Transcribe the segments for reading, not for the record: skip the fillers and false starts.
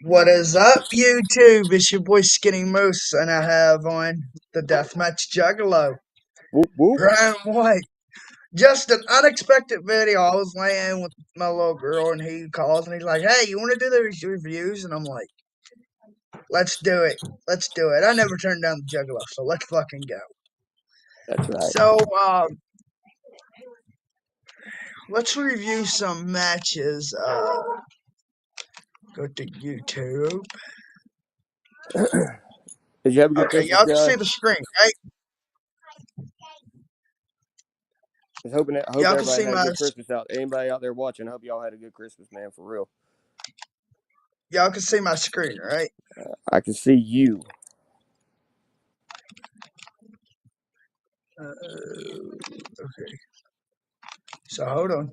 What is up, YouTube? It's your boy Skinny Moose, and I have on the Deathmatch Juggalo, Whoop, whoop. Brian White. Just an unexpected video. I was laying with my little girl, and he calls and he's like, "Hey, you want to do these reviews?" And I'm like, "Let's do it. Let's do it." I never turned down the Juggalo, so let's fucking go. That's right. So, let's review some matches. Go to YouTube. Did you have a good Okay, Christmas, y'all can see guys? the screen, right? I hope Y'all can everybody see had a my good Christmas out. Anybody out there watching, I hope y'all had a good Christmas, man, for real. y'all can see my screen, right? I can see you. Okay. So hold on.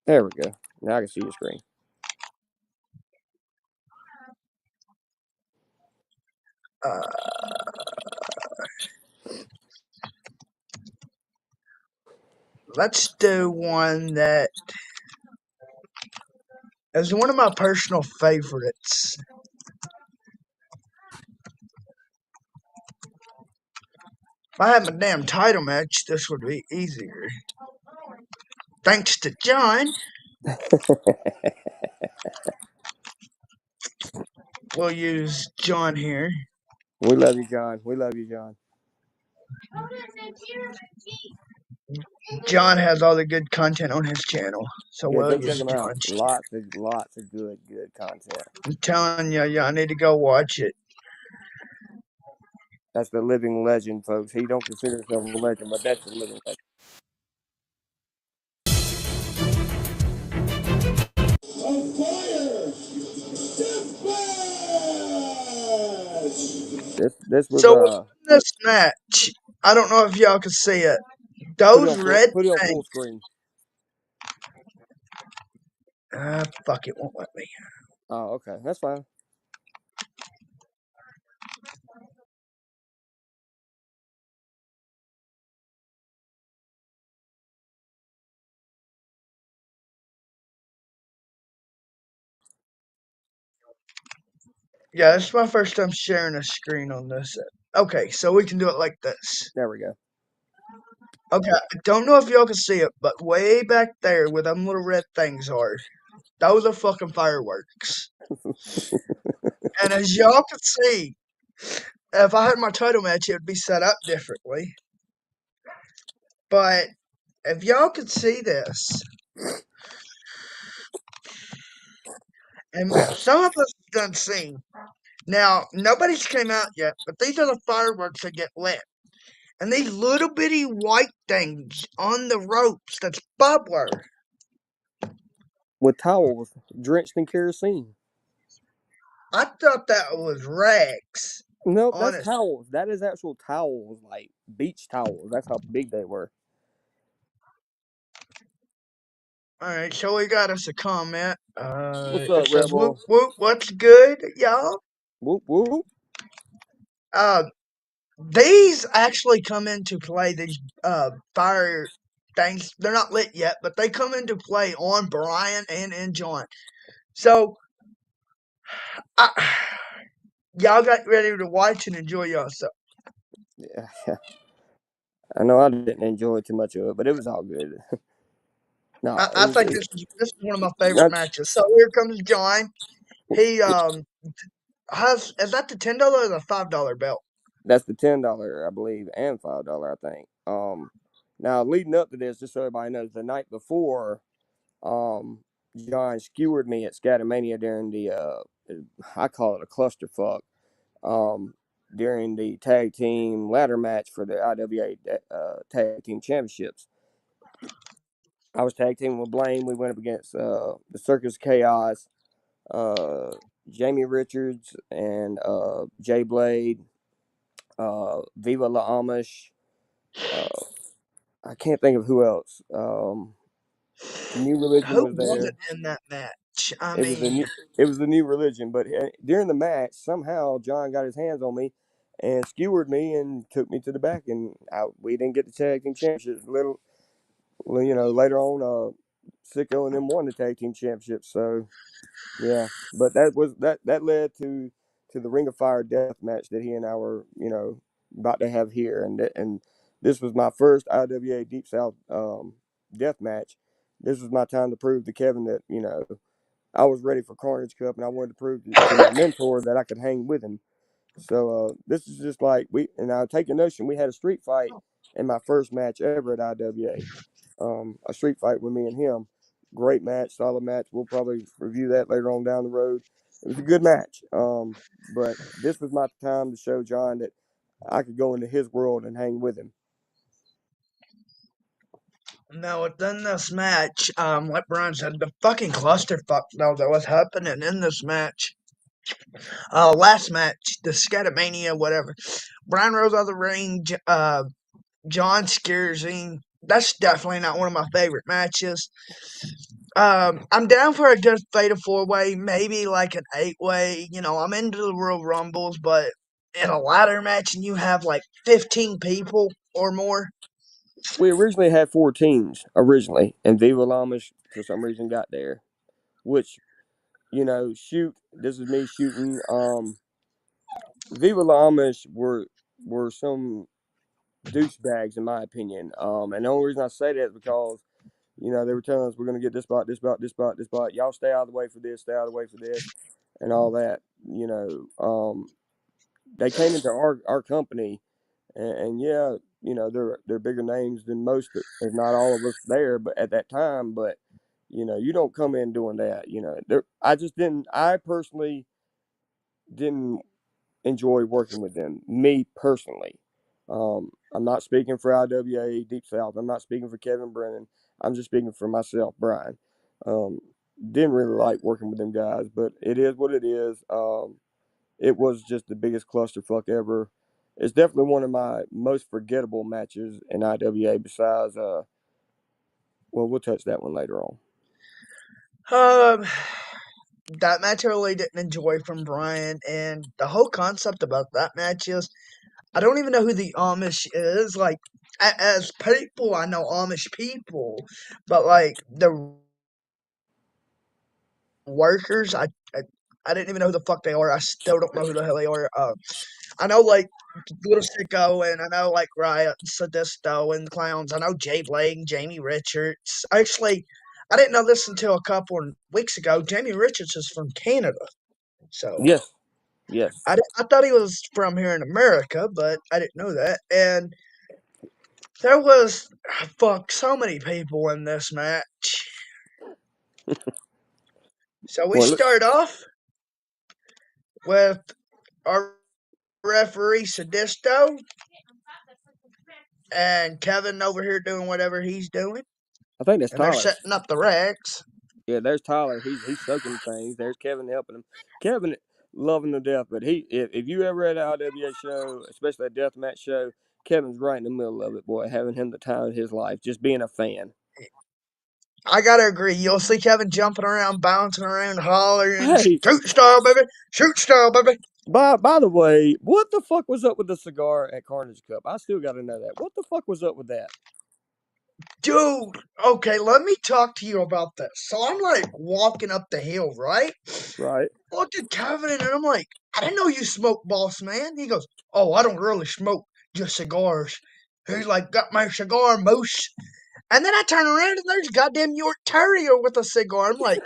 There we go. Now I can see your screen. Let's do one that is one of my personal favorites. If I had my damn title match, this would be easier. Thanks to John. We'll use John here. We love you, John. We love you, John. John has all the good content on his channel, so Yeah, we'll go check use him out. John's. Lots of good content. I'm telling you, y'all need to go watch it. That's the living legend, folks. He don't consider himself a legend, but that's the living legend. Of fire! Deathmatch! This was So this match, I don't know if y'all can see it. Those red put it on full things. screen. Fuck, it won't let me. Oh, okay. That's fine. Yeah, this is my first time sharing a screen on this. Okay, so we can do it like this. There we go. Okay, I don't know if y'all can see it, but way back there where them little red things are, those are fucking fireworks. And as y'all can see, if I had my title match, it would be set up differently. But if y'all could see this, and some of us done seen. Now, nobody's came out yet, but these are the fireworks that get lit. And these little bitty white things on the ropes that's bubbler. With towels drenched in kerosene. I thought that was rags. Nope, that's Honest. towels. That is actual towels, like beach towels. That's how big they were. Alright, so we got us a comment. What's It up, says, whoop, Rebel? whoop, what's good, y'all? Whoop whoop. Uh, these actually come into play, these fire things. They're not lit yet, but they come into play on Brian and in John. So, y'all got ready to watch and enjoy yourself. Yeah. I know I didn't enjoy too much of it, but it was all good. No, I think this is one of my favorite that, matches. So here comes John. He has, is that the $10 or the $5 belt? that's the $10, I believe, and $5, I think. Now leading up to this, just so everybody knows, the night before, John skewered me at Scatomania during the I call it a clusterfuck. During the tag team ladder match for the IWA tag team championships. I was tag teaming with Blaine. We went up against the Circus Chaos, Jamie Richards, and Jay Blade, Viva La Amish. I can't think of who else. New Religion Who was wasn't there. in that match? I It was mean, it was the New Religion, but during the match, somehow John got his hands on me and skewered me and took me to the back, and we didn't get the tag team championships. Later on, Sicko and them won the tag team championship. So yeah, but that led to the Ring of Fire death match that he and I were about to have here, and this was my first IWA Deep South death match. This was my time to prove to Kevin that I was ready for Carnage Cup, and I wanted to prove to my mentor that I could hang with him. So this is just like and I take a notion. We had a street fight in my first match ever at IWA. A street fight with me and him. Great match, solid match. We'll probably review that later on down the road. It was a good match. But this was my time to show John that I could go into his world and hang with him. Now, within this match, like Brian said, the fucking clusterfuck though that was happening in this match. Last match, the Scatamania, whatever. Brian Rose out of the ring, John Scarsing. That's definitely not one of my favorite matches. I'm down for a good fatal 4-way, maybe like an 8-way. I'm into the Royal Rumbles, but in a ladder match and you have like 15 people or more. We originally had 4 teams originally, and Viva Lamas for some reason got there, which this is me shooting. Viva Lamas were some douchebags in my opinion. And the only reason I say that is because they were telling us we're going to get this spot, this spot, this spot, this spot. Y'all stay out of the way for this, stay out of the way for this, and all that. They came into our company, and yeah, they're bigger names than most, if not all of us there. But at that time, but you don't come in doing that. I personally didn't enjoy working with them. Me personally. I'm not speaking for IWA Deep South. I'm not speaking for Kevin Brennan. I'm just speaking for myself, Brian. Um, didn't really like working with them guys, but it is what it is. It was just the biggest clusterfuck ever. It's definitely one of my most forgettable matches in IWA. Besides, we'll touch that one later on. That match I really didn't enjoy from Brian, and the whole concept about that match is I don't even know who the Amish is. Like, as people, I know Amish people, but like the workers, I didn't even know who the fuck they are. I still don't know who the hell they are. I know like Little Sicko, and I know like Riot, Sadisto, and the Clowns. I know Jay Blake, Jamie Richards. Actually, I didn't know this until a couple of weeks ago. Jamie Richards is from Canada, so Yes, yes. I thought he was from here in America, but I didn't know that. And there was so many people in this match. So we Well, start off with our referee Sadisto and Kevin over here doing whatever he's doing, I think that's and they're Tyler. setting up the racks. Yeah, there's Tyler. He's soaking things. There's Kevin helping him. Kevin loving to death, but if you ever at an IWA show, especially a deathmatch show, Kevin's right in the middle of it, boy, having him the time of his life, just being a fan. I gotta agree. You'll see Kevin jumping around, bouncing around, hollering, Hey, shoot style, baby, shoot style, baby. by the way, what the fuck was up with the cigar at Carnage Cup? I still got to know that. What the fuck was up with that? Dude, okay, let me talk to you about this. So I'm like walking up the hill, right? Right. Look at Kevin, and I'm like, I didn't know you smoke, boss man. He goes, oh, I don't really smoke, just cigars. He's like, got my cigar, moose. And then I turn around and there's a goddamn York Terrier with a cigar. I'm like,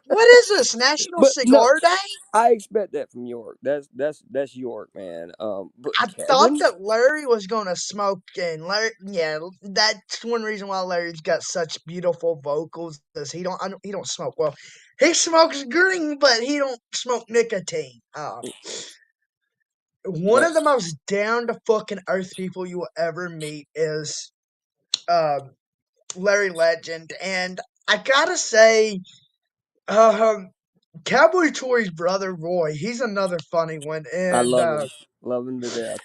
what is this, National But no, Cigar Day? I expect that from York. That's York, man. But I thought Kevin, that Larry was gonna smoke, and Larry, yeah, that's one reason why Larry's got such beautiful vocals. Is he don't smoke well. He smokes green, but he don't smoke nicotine. One uh, of the most down to fucking earth people you will ever meet is uh, Larry Legend, and I gotta say, um, Cowboy Troy's brother Roy, he's another funny one, I and love him to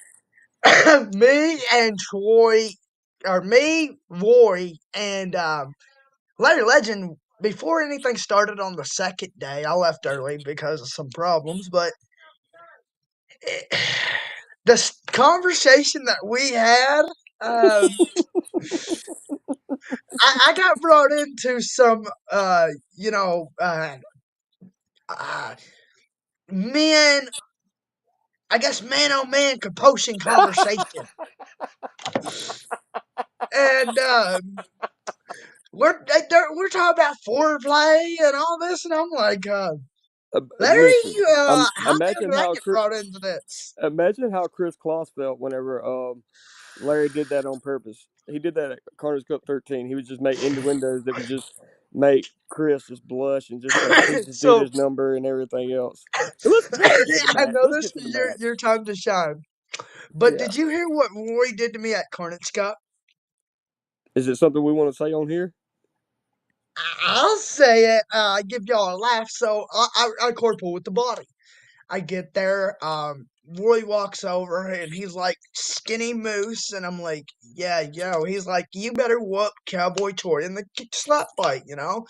death. me and Troy, or me, Roy, and Larry Legend. Before anything started on the second day, I left early because of some problems, but the conversation that we had, uh, I got brought into some, men, I guess man on man composing conversation. And we're talking about foreplay and all this, and I'm like, Larry, Listen, how imagine did I how get brought into this? imagine how Chris Kloss felt whenever Larry did that on purpose. He did that at Carter's Cup 13. He would just make innuendos that would just make Chris just blush and just say, "Please just do So this number and everything else." So let's get to the I match. know Let's this get to the is match. your time to shine. But Yeah. did you hear what Roy did to me at Carnage Cup? Is it something we want to say on here? I'll say it. Give y'all a laugh. So I corporal with the body. I get there. Roy walks over and he's like skinny moose, and I'm like, yeah, yo. He's like, you better whoop Cowboy Tori in the slap fight, you know?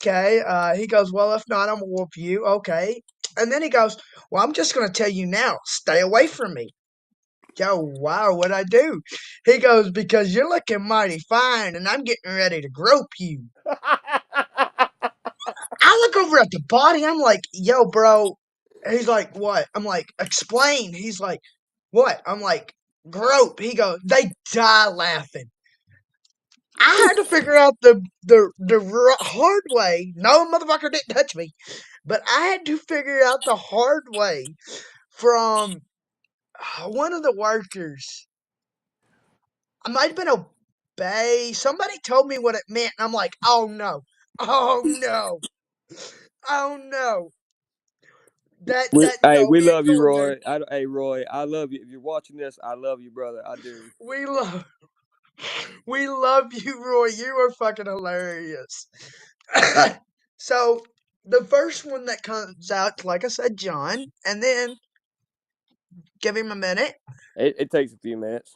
Okay. He goes, well, if not, I'm gonna whoop you. Okay. And then he goes, well, I'm just gonna tell you now, stay away from me. Yo, wow, what'd I do? He goes, because you're looking mighty fine, and I'm getting ready to grope you. I look over at the body. I'm like, yo, bro. He's like, what? I'm like, explain. He's like, what? I'm like, grope. He goes, they die laughing. I had to figure out the hard way. No motherfucker didn't touch me, but I had to figure out the hard way from one of the workers. I might have been a bay. Somebody told me what it meant, and I'm like, oh no, oh no, oh no. Hey, we We ain't love you, going there. Roy. Hey, Roy, I love you. If you're watching this, I love you, brother. I do. We love we love you, Roy. You are fucking hilarious. So the first one that comes out, like I said, John, and then give him a minute. It takes a few minutes.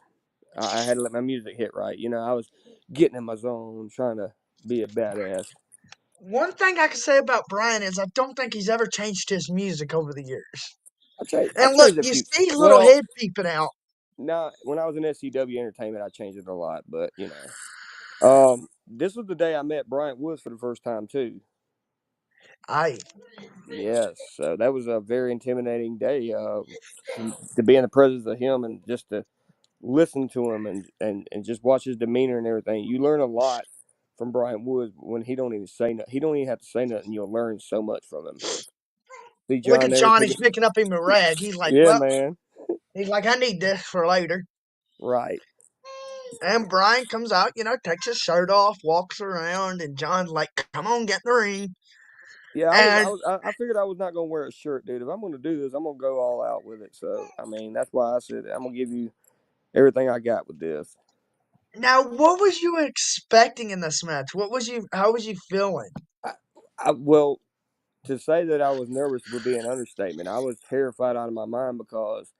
I had to let my music hit right. You know, I was getting in my zone, trying to be a badass. One thing I can say about Brian is I don't think he's ever changed his music over the years. I And look, changed a you few. see little Well, head peeping out. now when I was in SCW Entertainment, I changed it a lot. But you know, this was the day I met Bryant Woods for the first time too. Yes, so that was a very intimidating day. To be in the presence of him and just to listen to him and just watch his demeanor and everything. You learn a lot from Bryant Woods when he don't even say nothing. He don't even have to say nothing. You'll learn so much from him. See Look John at there John, taking. he's picking up him a rag. He's like, Yeah, well, man. he's like, I need this for later. Right. And Brian comes out, takes his shirt off, walks around, and John's like, come on, get in the ring. Yeah, And I figured I was not gonna wear a shirt, dude. If I'm gonna do this, I'm gonna go all out with it. So I mean, that's why I said I'm gonna give you everything I got with this. now, what was you expecting in this match? How was you feeling? Well, to say that I was nervous would be an understatement. I was terrified out of my mind because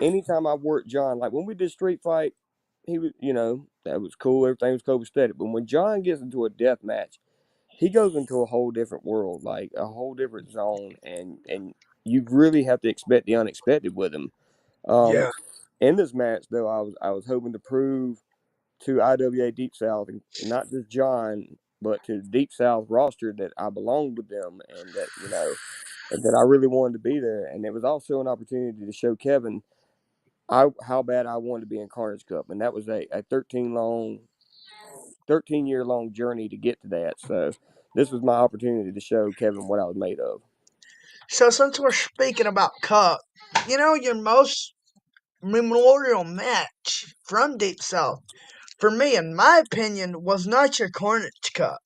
anytime I worked John, like when we did Street Fight, he was, that was cool. Everything was copacetic. But when John gets into a death match, he goes into a whole different world, like a whole different zone, and you really have to expect the unexpected with him. Yeah. In this match, though, I was hoping to prove to IWA Deep South, and not just John, but to the Deep South roster that I belonged with them, and that and that I really wanted to be there. And it was also an opportunity to show Kevin how bad I wanted to be in Carnage Cup, and that was a 13-year long journey to get to that. So this was my opportunity to show Kevin what I was made of. So since we're speaking about Cup, your most memorial match from Deep South, for me, in my opinion, was not your Carnage Cup.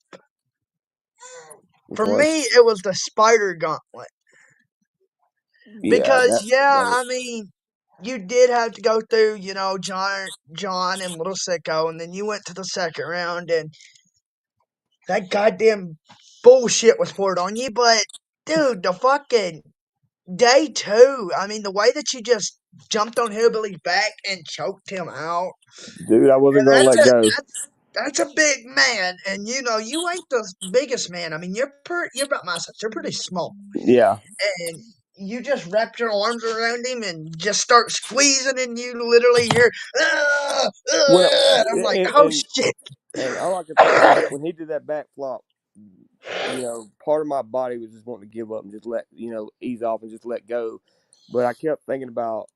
For me, it was the Spider Gauntlet. Because I mean, you did have to go through, John and Little Sicko, and then you went to the second round, and that goddamn bullshit was poured on you. But dude, the fucking day two, I mean, the way that you just jumped on Hillbilly's back and choked him out, Dude, I wasn't and gonna let go. that's a big man, and you ain't the biggest man. I mean, you're about my size. You're pretty small. Yeah. And you just wrap your arms around him and just start squeezing, and you literally hear, Well, and I'm like, oh shit. And all I could think when he did that back flop, part of my body was just wanting to give up and just ease off and just let go. But I kept thinking about,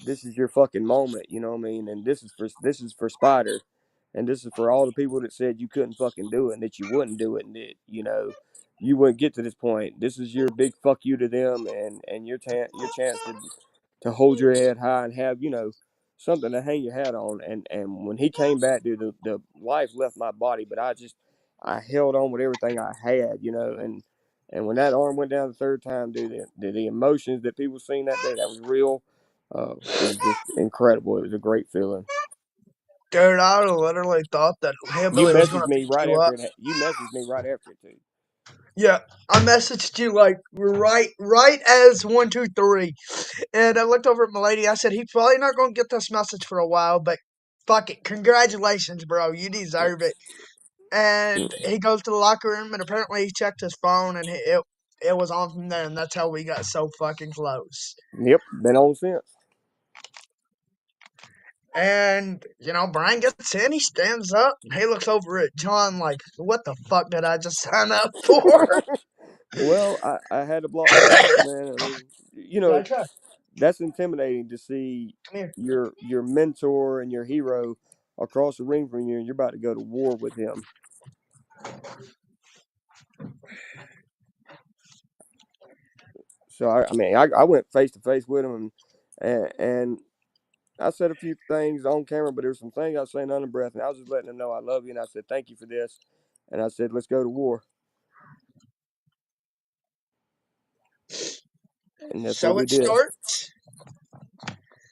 this is your fucking moment, you know what I mean? And this is for Spider, and this is for all the people that said you couldn't fucking do it and that you wouldn't do it and that you wouldn't get to this point. This is your big fuck you to them, and your chance to hold your head high and have something to hang your hat on. And when he came back, dude, the life left my body, but I held on with everything I had, and when that arm went down the third time, dude, the emotions that people seen that day, that was real. It was just incredible. It was a great feeling. Dude, I literally thought that You Hillbilly was gonna messaged me beat right you up. after it. You messaged me right after it too. Yeah, I messaged you like right as 1, 2, 3, and I looked over at my lady. I said he's probably not gonna get this message for a while, but fuck it, congratulations, bro, you deserve it. And he goes to the locker room, and apparently he checked his phone, and it was on from there, and that's how we got so fucking close. Yep, been on since. And, Brian gets in, he stands up, he looks over at John like, what the fuck did I just sign up for? Well, I had to block my blessing, man. I mean, Try. that's intimidating to see Come here. your mentor and your hero across the ring from you, and you're about to go to war with him. So I went face to face with him, and I said a few things on camera, but there were some things I was saying under breath, and I was just letting him know I love you, and I said thank you for this, and I said let's go to war, and that's what So we it did. starts,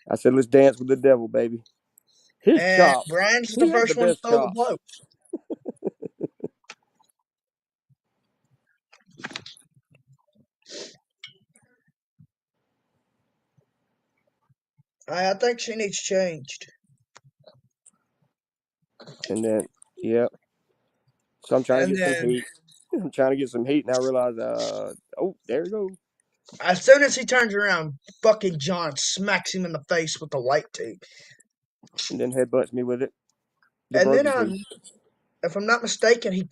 I said let's dance with the devil, baby. His and chops, Brian's the he had the first one to best throw the chops. blow. I think she needs changed. And then, yeah. So I'm trying to And get some then, heat. I'm trying to get some heat, and I realize, oh, there you go. as soon as he turns around, fucking John smacks him in the face with the light tube. And then headbutts me with it. The And then, burger tube. if I'm not mistaken, he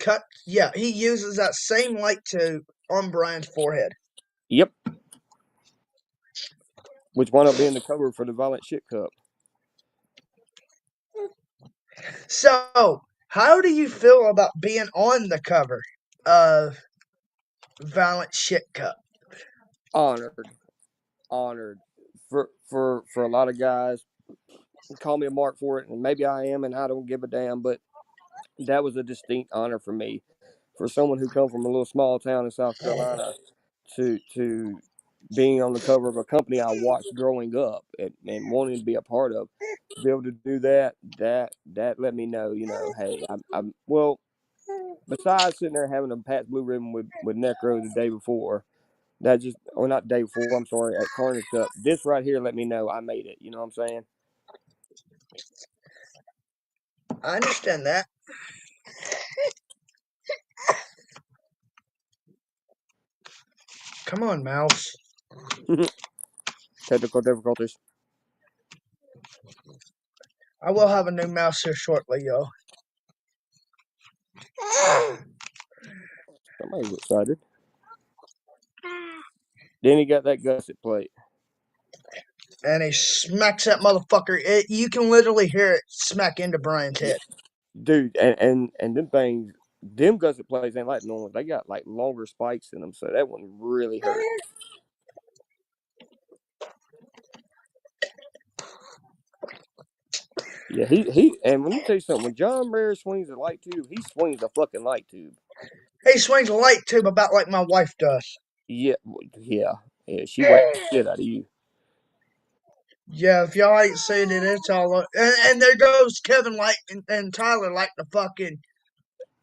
uses that same light tube on Brian's forehead. Yep. Which wound up being the cover for the Violent Shit Cup. So, how do you feel about being on the cover of Violent Shit Cup? Honored. For a lot of guys, call me a mark for it, and maybe I am, and I don't give a damn, but that was a distinct honor for me. For someone who come from a little small town in South Carolina to being on the cover of a company I watched growing up and wanting to be a part of, to be able to do that let me know, hey, I'm well. Besides sitting there having a Pat's Blue Ribbon with Necro the day before, not day before, I'm sorry, at Carnage Cup, this right here let me know I made it. You know what I'm saying? I understand that. Come on, Mouse. Technical difficulties. I will have a new mouse here shortly, yo. Somebody's excited. Then he got that gusset plate. And he smacks that motherfucker. You can literally hear it smack into Brian's head. Dude, and them things, them gusset plates ain't like normal. They got like longer spikes in them, so that one really hurt. Yeah, and let me tell you something. When John Mayer swings a light tube, he swings a fucking light tube. He swings a light tube about like my wife does. Yeah, she whacked the shit out of you. Yeah, if y'all ain't seen it, it's all. And there goes Kevin Light and Tyler like the fucking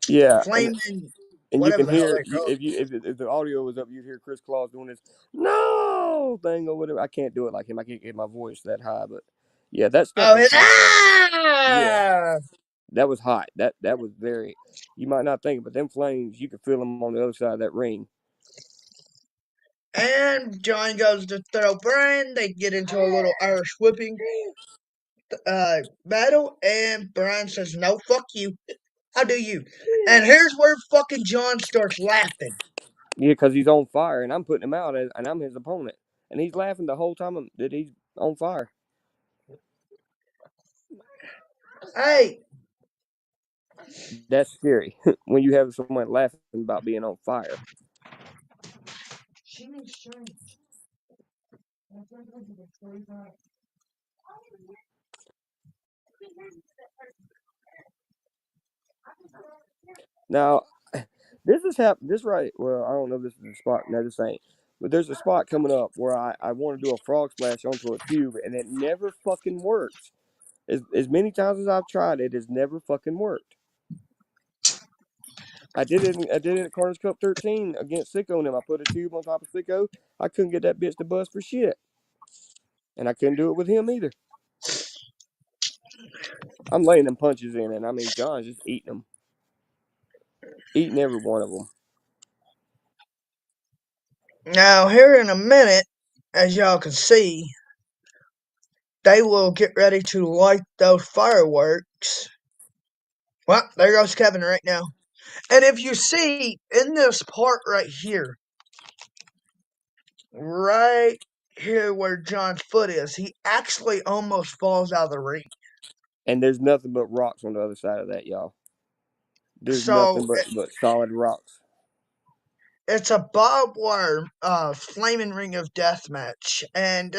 Yeah, flaming and you whatever can the hell hear they call it. if the audio was up, you'd hear Chris Claus doing this no thing or whatever. I can't do it like him. I can't get my voice that high, but yeah, that stuff was hot. Yeah, that was hot. That was very. You might not think it, but them flames, you could feel them on the other side of that ring. And John goes to throw Brian. They get into a little Irish whipping battle, and Brian says, "No, fuck you." How do you? And here's where fucking John starts laughing. Yeah, because he's on fire, and I'm putting him out, and I'm his opponent, and he's laughing the whole time that he's on fire. Hey, That's scary when you have someone laughing about being on fire. Now, this is this right. Well, I don't know if this is the spot. No, this ain't. But there's a spot coming up where I want to do a frog splash onto a cube, and it never fucking works. As many times as I've tried, it has never fucking worked. I did it at Corners Cup 13 against Sicko and him. I put a tube on top of Sicko. I couldn't get that bitch to bust for shit. And I couldn't do it with him either. I'm laying them punches in, and I mean, John's just eating them. Eating every one of them. now here in a minute, as y'all can see, they will get ready to light those fireworks. Well, there goes Kevin right now. And if you see in this part right here where John's foot is, he actually almost falls out of the ring. And there's nothing but rocks on the other side of that, y'all. There's So nothing but solid rocks. it's a barbed wire flaming ring of death match, and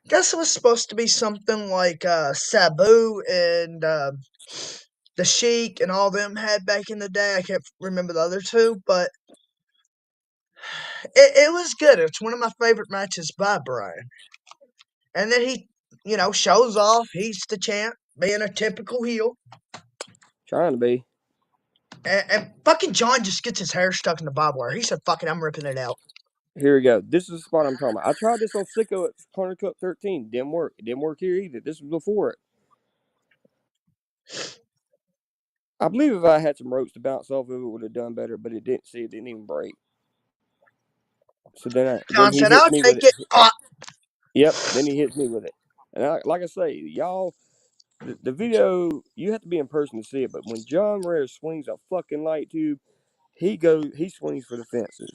guess it was supposed to be something like Sabu and the Sheik and all them had back in the day. I can't remember the other two, but it was good. It's one of my favorite matches by Brian. And then he, shows off. He's the champ, being a typical heel. Trying to be. And fucking John just gets his hair stuck in the barbed wire. He said, fuck it, I'm ripping it out. Here we go. This is the spot I'm talking about. I tried this on Sicko at Corner Cup 13. Didn't work. It didn't work here either. This was before it. I believe if I had some ropes to bounce off of it, would have done better, but it didn't. See, it didn't even break. So then John he said, hits I'll me with take it. it. Yep. Then he hits me with it. And like I say, y'all, the video, you have to be in person to see it. But when John Rare swings a fucking light tube, he swings for the fences.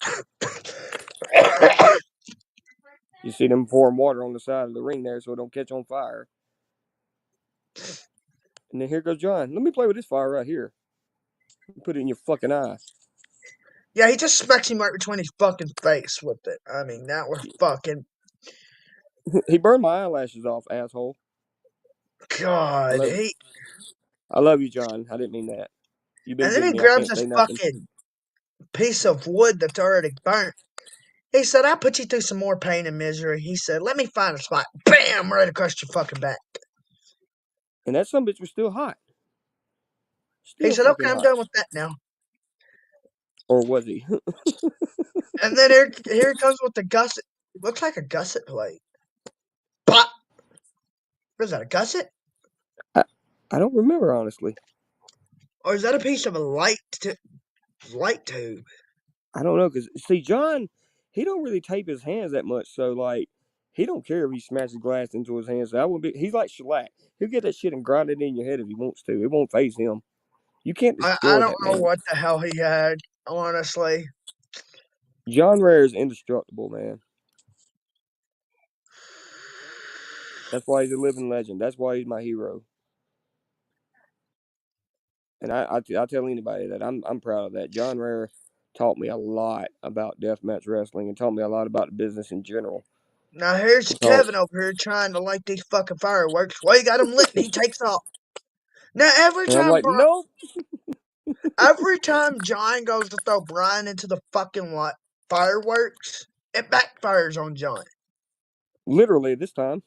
You see them pouring water on the side of the ring there so it don't catch on fire. And then here goes John. Let me play with this fire right here. Put it in your fucking eye. Yeah, he just smacks him right between his fucking face with it. I mean, that was fucking. He burned my eyelashes off, asshole. God, I love you, John. I didn't mean that. You've been and then good to he me. I grabs can't this say nothing. fucking piece of wood that's already burnt. He said, I'll put you through some more pain and misery. He said, let me find a spot. Bam! Right across your fucking back. And that son bitch was still hot. He said, okay, I'm done with that now. Or was he? And then here he comes with the gusset. Looks like a gusset plate. Pop! What is that, a gusset? I don't remember, honestly. Or is that a piece of a light tube? I don't know, because, see, John, he don't really tape his hands that much, so, like, he don't care if he smashes glass into his hands. So I wouldn't be. He's like shellac. He'll get that shit and grind it in your head if he wants to. It won't phase him. You can't I destroy don't that know man. what the hell he had, honestly. John Rare is indestructible, man. That's why he's a living legend. That's why he's my hero. And I tell anybody that I'm proud of that. John Rare taught me a lot about deathmatch wrestling and taught me a lot about the business in general. Now here's Kevin over here trying to light these fucking fireworks. Well, you got him lit and he takes off. Now every And I'm time like, nope. every time John goes to throw Brian into the fucking fireworks, it backfires on John. Literally this time.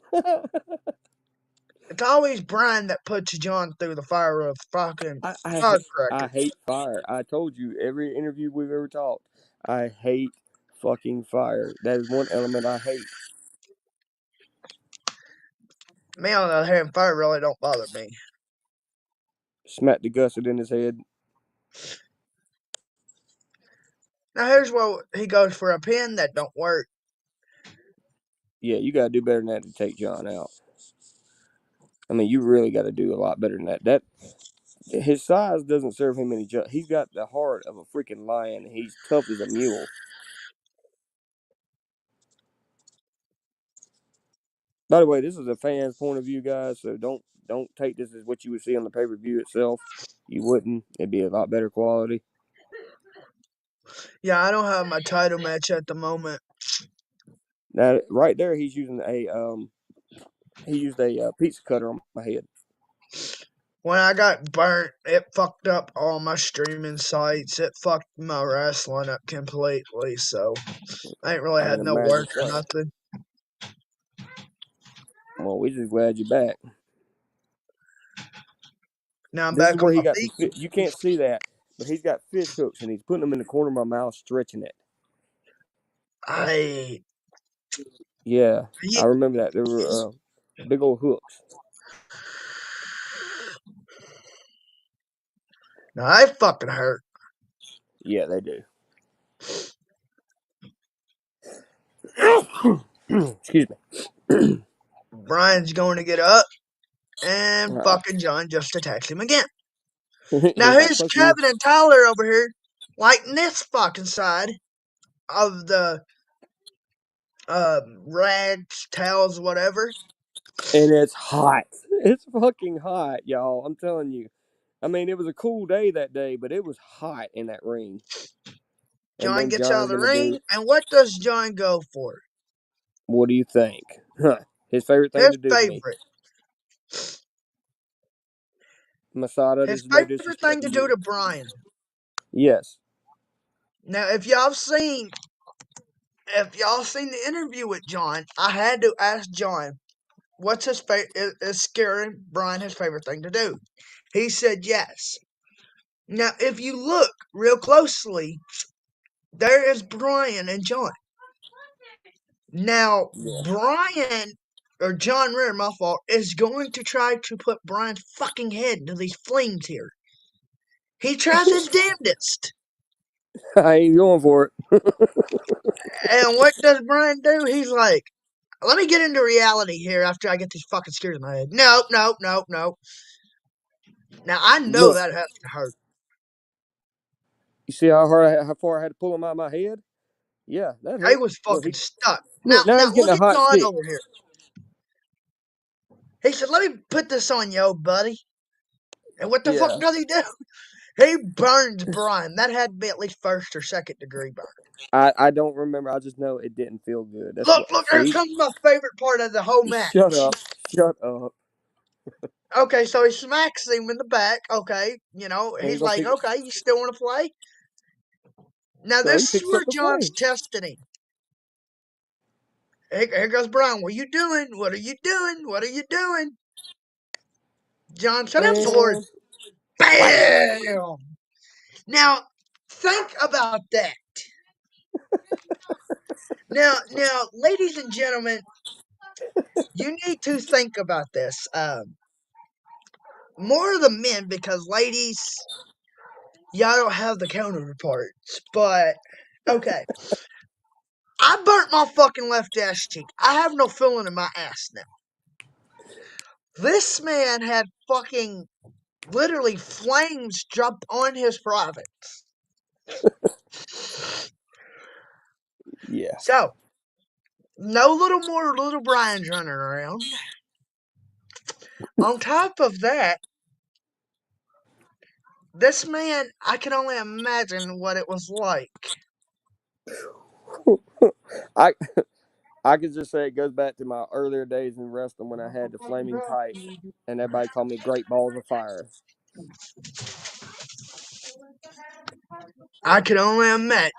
It's always Brian that puts John through the fire of fucking firecrackers. I hate fire. I told you every interview we've ever talked. I hate fucking fire. That is one element I hate. Me on the other hand, fire really don't bother me. Smack the gusset in his head. Now here's where he goes for a pin that don't work. Yeah, you gotta do better than that to take John out. I mean, you really got to do a lot better than that. his size doesn't serve him any justice. He's got the heart of a freaking lion. And he's tough as a mule. By the way, this is a fan's point of view, guys. So don't take this as what you would see on the pay-per-view itself. You wouldn't. It'd be a lot better quality. Yeah, I don't have my title match at the moment. Now, right there, he's using he used a pizza cutter on my head. When I got burnt, it fucked up all my streaming sites. It fucked my wrestling up completely. So I ain't really I had can no imagine work or so. nothing. Well, we just glad you're back. Now I'm This is back on where he my got feet. some. You can't see that, but he's got fish hooks and he's putting them in the corner of my mouth, stretching it. Yeah, I remember that. There were big old hooks. Now they fucking hurt. Yeah, they do. Excuse me. Brian's going to get up, and Uh, fucking John just attacks him again. he's Now like, here's fuck you. Kevin and Tyler over here, lighting this fucking side of the rags, towels, whatever. And it's hot. It's fucking hot, y'all. I'm telling you. I mean, it was a cool day that day, but it was hot in that ring. And John then gets out of John's the gonna do. ring, and what does John go for? What do you think? His favorite thing His to do to me. favorite. Masada, His this is no favorite disrespect thing to to do you. to Brian. Yes. Now, if y'all seen the interview with John, I had to ask John, what's his is scaring Brian his favorite thing to do? He said yes. Now, if you look real closely, there is Brian and John. Now, Yeah. Brian, or John Rear, my fault, is going to try to put Brian's fucking head into these flames here. He tries his damnedest. I ain't going for it. And what does Brian do? He's like, let me get into reality here after I get these fucking scares in my head. Nope. Now, I know Look, that has to hurt. you see how far I had to pull him out of my head? Yeah, that He hurt. was Look, fucking stuck. Now now he's getting look a at hot John stick. over here. He said, let me put this on you, buddy. And what the Yeah. fuck does he do? He burns Brian. That had to be at least first or second degree burn. I don't remember. I just know it didn't feel good. That's Look, what. here See? comes my favorite part of the whole match. Shut up. Shut up. Okay, so he smacks him in the back. Okay, And he's like, okay, you still want to play? Now, So he this is picks where up the John's flame. testing him. Here goes Brian. What are you doing? What are you doing? What are you doing? John said, I'm bored. And Bam! Now, think about that. Now, ladies and gentlemen, you need to think about this. More of the men, because ladies, y'all don't have the counterparts. But, okay. I burnt my fucking left ass cheek. I have no feeling in my ass now. This man had fucking literally flames drop on his privates. yeah. So, no little Brian's running around. On top of that, this man, I can only imagine what it was like. I could just say it goes back to my earlier days in wrestling when I had the flaming tights and everybody called me Great Balls of Fire. I can only imagine.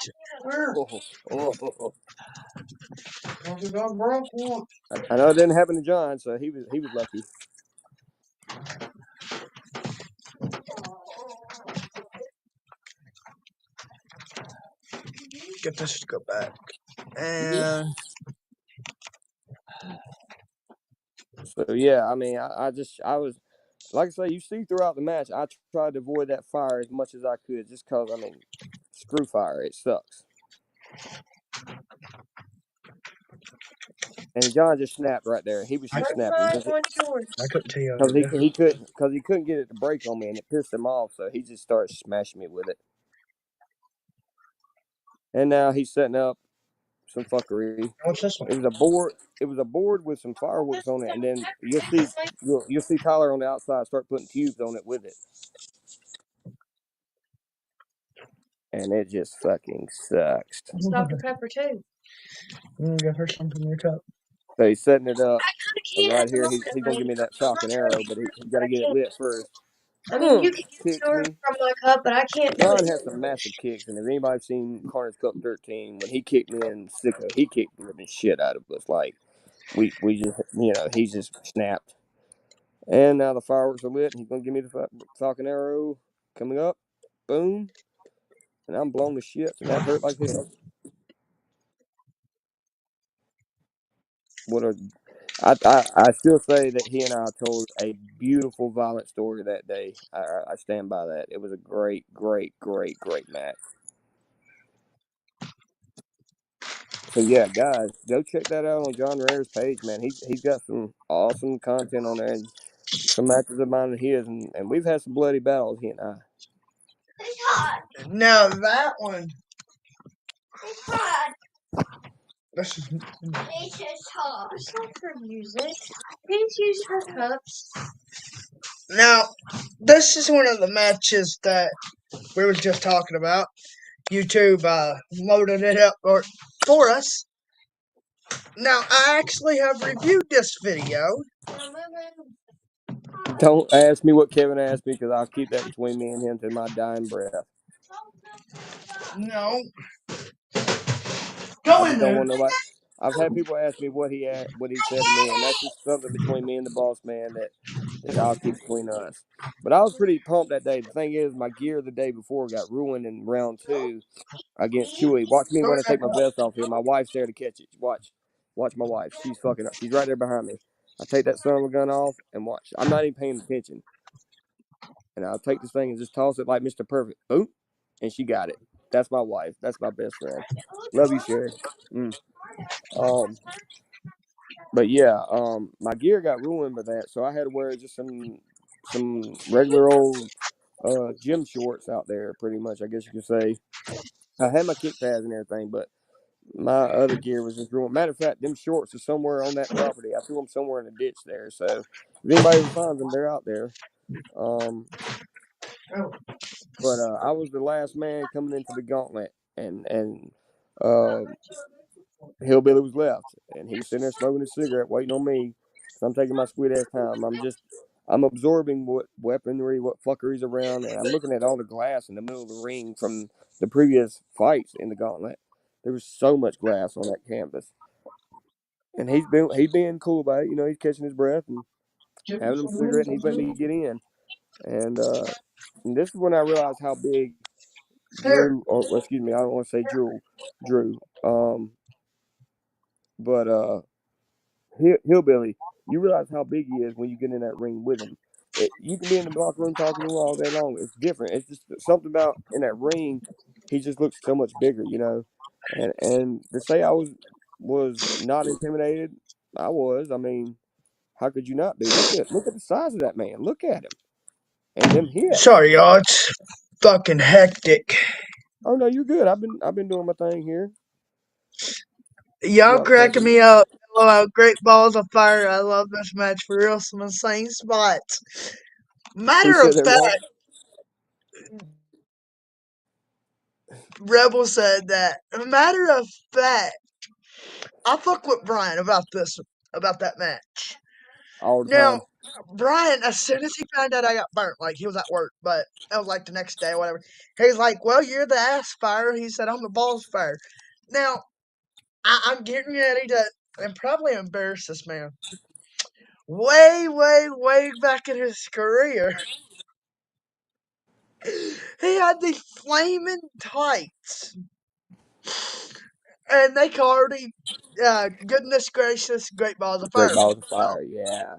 I know it didn't happen to John, so he was lucky. Get this to go back. And So yeah, I mean, I was like I say, you see throughout the match, I tried to avoid that fire as much as I could, just cause I mean, screw fire, it sucks. And John just snapped right there. He was just snapping because I couldn't tell you. he couldn't get it to break on me, and it pissed him off. So he just started smashing me with it. And now he's setting up some fuckery. What's this one? It was a board. It was a board with some fireworks on it, and then you'll see Tyler on the outside start putting cubes on it with it, and it just fucking sucks. It's Dr. Pepper too. Give her some from your cup. So he's setting it up, and right here he's gonna give me that Falcon Arrow, but he got to get it lit first. I mean, you can Kicks store me. from my cup, but I can't do John it. has some massive kicks, and if anybody's seen Carnage Cup 13, when he kicked me in Sicko, he kicked the living shit out of us. Like we just he just snapped. And now the fireworks are lit, and he's gonna give me the Falcon Arrow coming up. Boom, and I'm blown to shit, and that hurt like hell. I still say that he and I told a beautiful, violent story that day. I stand by that. It was a great, great, great, great match. So yeah, guys, go check that out on John Rare's page, man. He's got some awesome content on there, and some matches of mine and his, and we've had some bloody battles, he and I. Now that one. This is It's not for music. Please use her cups. now. This is one of the matches that we were just talking about. YouTube loaded it up for us. Now I actually have reviewed this video. Don't ask me what Kevin asked me, because I'll keep that between me and him to my dying breath. No. Go in there. I've had people ask me what he said to me, and that's just something between me and the boss man that I'll keep between us. But I was pretty pumped that day. The thing is, my gear the day before got ruined in round 2 against Chewy. Watch me when I take my vest off here. My wife's there to catch it. Watch my wife. She's fucking up. She's right there behind me. I take that son of a gun off and watch. I'm not even paying attention. And I'll take this thing and just toss it like Mr. Perfect. Boom. And she got it. That's my wife. That's my best friend. Love you, Sherry. But yeah, my gear got ruined by that, so I had to wear just some regular old gym shorts out there, pretty much, I guess you could say. I had my kick pads and everything, but my other gear was just ruined. Matter of fact, them shorts are somewhere on that property. I threw them somewhere in a ditch there, so if anybody ever finds them, they're out there. But I was the last man coming into the gauntlet, and Hillbilly was left, and he's sitting there smoking his cigarette, waiting on me. So I'm taking my sweet ass time. I'm absorbing what weaponry, what fuckery's around, and I'm looking at all the glass in the middle of the ring from the previous fights in the gauntlet. There was so much glass on that canvas, and he's being cool about it. He's catching his breath and having a cigarette, and he's letting me get in. And this is when I realized how big Drew, or excuse me, I don't want to say Drew, but Hillbilly, you realize how big he is when you get in that ring with him. You can be in the locker room talking to him all day long. It's different. It's just something about in that ring. He just looks so much bigger, And to say I was not intimidated, I was. I mean, how could you not be? Look at the size of that man. Look at him, and them hits. Sorry, y'all. It's fucking hectic. Oh no, you're good. I've been doing my thing here. Y'all cracking me up. Great balls of fire. I love this match for real. Some insane spots. Matter of fact, Rebel said that. Matter of fact, I fuck with Brian about that match. All the Now, time. Brian, as soon as he found out I got burnt, like he was at work, but it was like the next day or whatever. He's like, "Well, you're the ass fire." He said, "I'm the balls fire." Now, I'm getting ready to and probably embarrass this man. Way, way, way back in his career, he had these flaming tights, and they called him, goodness gracious, great balls of fire. Great balls of fire, yeah.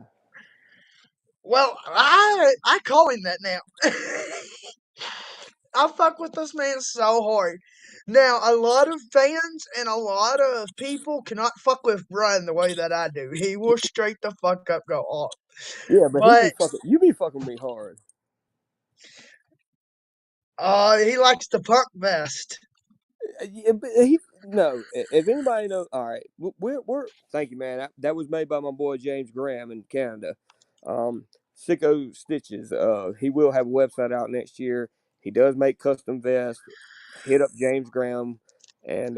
Well, I call him that now. I fuck with this man so hard. Now, a lot of fans and a lot of people cannot fuck with Brian the way that I do. He will straight the fuck up go off. Yeah, but But you be fucking me hard. he likes the punk vest. Yeah, but no. If anybody knows, all right, we're thank you, man. That was made by my boy James Graham in Canada. Sicko Stitches. He will have a website out next year. He does make custom vests. Hit up James Graham and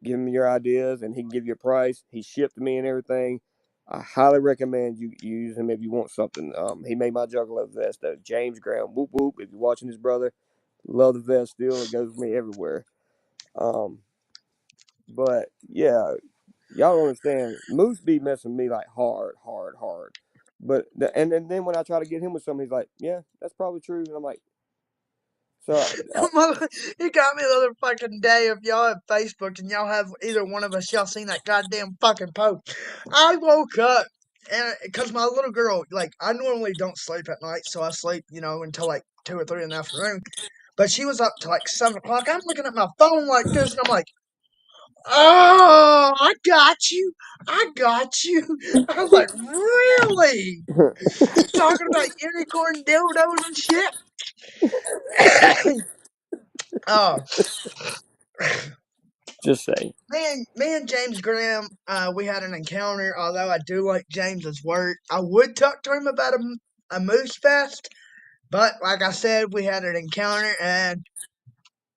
give him your ideas, and he can give you a price. He shipped to me and everything. I highly recommend you use him if you want something. He made my Juggalo vest. James Graham. Whoop whoop. If you're watching his brother, love the vest still. It goes with me everywhere. Um, but yeah, y'all don't understand. Moose be messing me like hard, hard, hard. But and then when I try to get him with something, he's like, "Yeah, that's probably true." And I'm like, "So You got me the other fucking day. If y'all have Facebook and y'all have either one of us, y'all seen that goddamn fucking post. I woke up and because my little girl, like, I normally don't sleep at night, so I sleep, until like 2 or 3 in the afternoon. But she was up to like 7 o'clock. I'm looking at my phone like this, and I'm like, "Oh, I got you. I got you." I was like, "Really? Talking about unicorn dildos and shit?" Oh, just say, me and James Graham, we had an encounter. Although I do like James's work, I would talk to him about a moose fest. But like I said, we had an encounter, and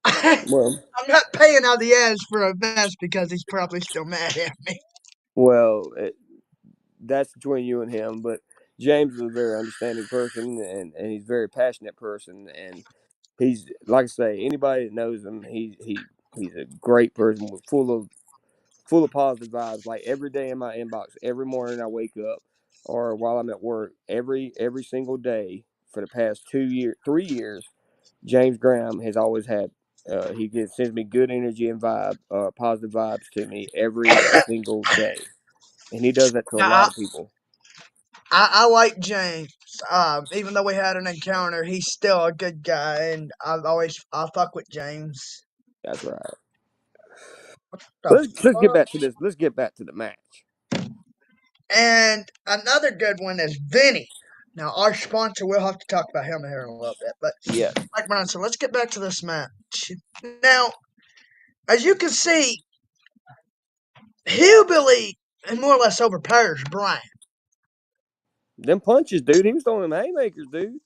I'm well, not paying out the ass for a vest because he's probably still mad at me. well, that's between you and him. But James is a very understanding person, and he's a very passionate person, and he's like I say, anybody that knows him, he's a great person with full of positive vibes. Like every day in my inbox, every morning I wake up, or while I'm at work, every single day for the past 3 years, James Graham has always had. Sends me good energy and positive vibes to me every single day, and he does that to a Now, lot of people. I like James. Even though we had an encounter, he's still a good guy, and I fuck with James. That's right. The Let's get fuck? back to this. Let's get back to the match. And another good one is Vinny. Now, our sponsor, we'll have to talk about him here in a little bit. But Yes. like Brian said, let's get back to this match. Now, as you can see, Hillbilly more or less overpowers Brian. Them punches, dude. He was throwing them haymakers, dude.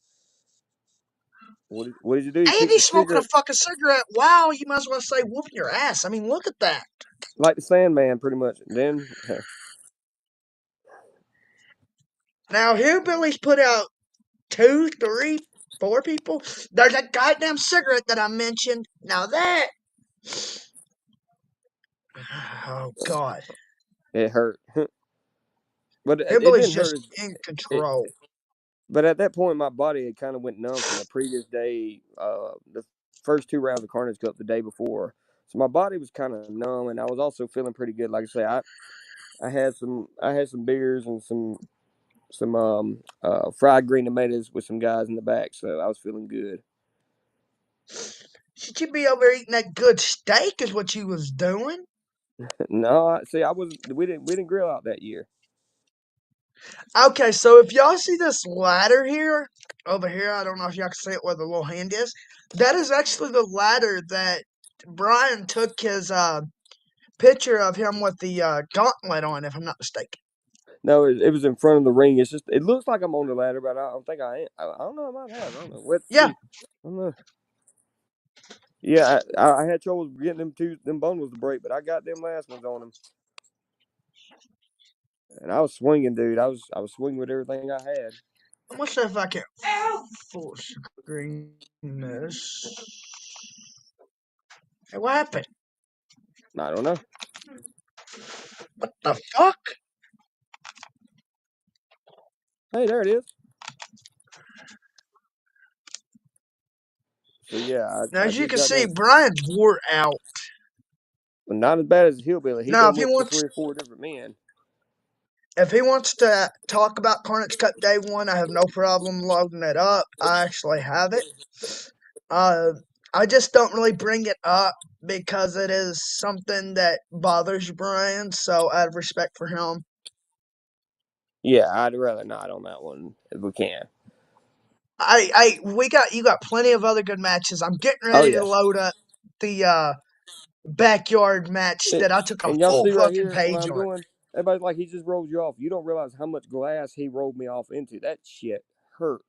What did you do? He And kicked he's the smoking a cigarette fucking cigarette. Wow, you might as well say whooping your ass. I mean, look at that. like the Sandman, pretty much. And then Now, Hillbilly's put out 2, 3, 4 people. There's that goddamn cigarette that I mentioned. Now that. Oh, God. it hurt. But it Hillbilly's didn't just hurt. in It, control. but at that point, my body had kind of went numb from the previous day, the first 2 rounds of Carnage Cup the day before. So my body was kind of numb, and I was also feeling pretty good. Like I say, I had some beers and some fried green tomatoes with some guys in the back, so I was feeling good. Should you be over eating that good steak? Is what you was doing. No, see, I was we didn't grill out that year. Okay, so if y'all see this ladder here, over here, I don't know if y'all can see it where the little hand is. That is actually the ladder that Brian took his picture of him with the gauntlet on, if I'm not mistaken. No, it was in front of the ring. It's just it looks like I'm on the ladder, but I don't think I am. I don't know. I might have. I don't know. Let's Yeah, see. I don't know. Yeah, I had trouble getting them bundles to break, but I got them last ones on them, and I was swinging, dude. I was swinging with everything I had. I'm gonna see if I can full screen this. Hey, what happened? I don't know. What the fuck? Hey, there it is. So yeah, Now, I as you just can got see, done. Brian's wore out. Well, not as bad as the Hillbilly. He Now, done whooped for 3 or 4 different men. if he wants to talk about Carnage Cup Day 1, I have no problem loading it up. I actually have it. I just don't really bring it up because it is something that bothers Brian. So out of respect for him, Yeah, I'd rather not on that one if we can. we got you got plenty of other good matches. I'm getting Oh ready yeah. to load up the backyard match that I took a And y'all full see right fucking here what page I'm on. doing? Everybody's like, he just rolled you off. You don't realize how much glass he rolled me off into. That shit hurt.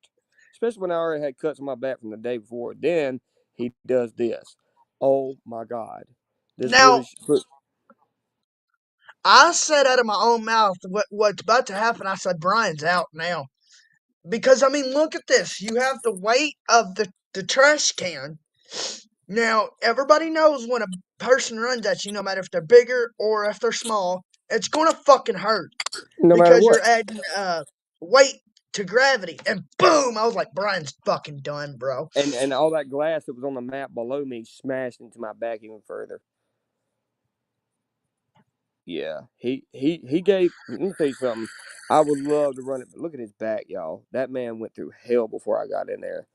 Especially when I already had cuts on my back from the day before. Then he does this. Oh my God. This Now, really. I said out of my own mouth what's about to happen. I said Brian's out now. Because I mean, look at this. You have the weight of the trash can. Now, everybody knows when a person runs at you, no matter if they're bigger or if they're small, it's gonna fucking hurt. No matter Because you're what. adding weight to gravity. And boom! I was like, Brian's fucking done, bro. And all that glass that was on the map below me smashed into my back even further. Yeah, he gave. Let me tell you something. I would love to run it. But look at his back, y'all. That man went through hell before I got in there.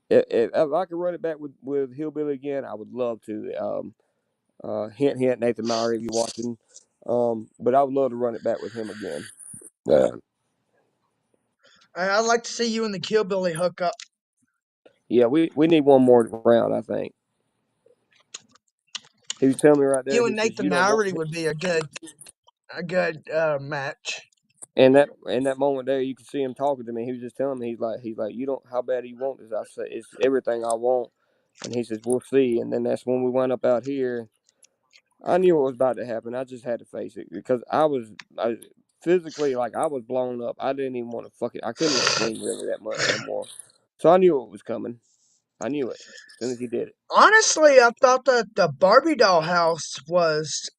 If I could run it back with Hillbilly again, I would love to. Hint, hint, Nathan Mowry, if you're watching. But I would love to run it back with him again. I'd like to see you and the Killbilly hook up. Yeah, we need one more round, I think. He was telling me right there. You He and says Nathan you don't want. Mowry would be a good match. And that moment there, you could see him talking to me. He was just telling me, he's like, you don't. How bad do you want this? I said, it's everything I want. And he says, we'll see. And then that's when we went up out here. I knew what was about to happen. I just had to face it because I physically, like, I was blown up. I didn't even want to fuck it. I couldn't even swing really that much no more. So I knew what was coming. I knew it as soon as he did it. Honestly, I thought that the Barbie doll house was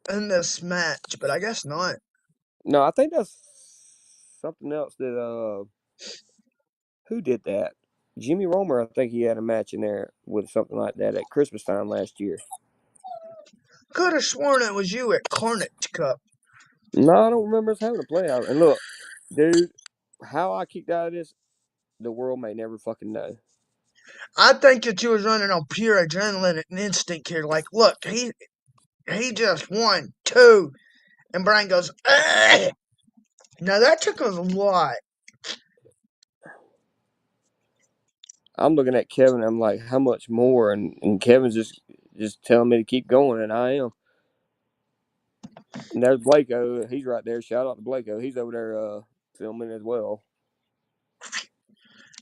in this match, but I guess not. No, I think that's something else that who did that? Jimmy Romer, I think he had a match in there with something like that at Christmas time last year. Could have sworn it was you at Carnage Cup. No, I don't remember us having a play out. And look, dude, how I kicked out of this, the world may never fucking know. I think that you was running on pure adrenaline and instinct here. Like, look, he just won 2, and Brian goes, ugh. Now that took us a lot. I'm looking at Kevin. I'm like, how much more? And Kevin's just telling me to keep going, and I am. And there's Blako. He's right there. Shout out to Blako. He's over there filming as well.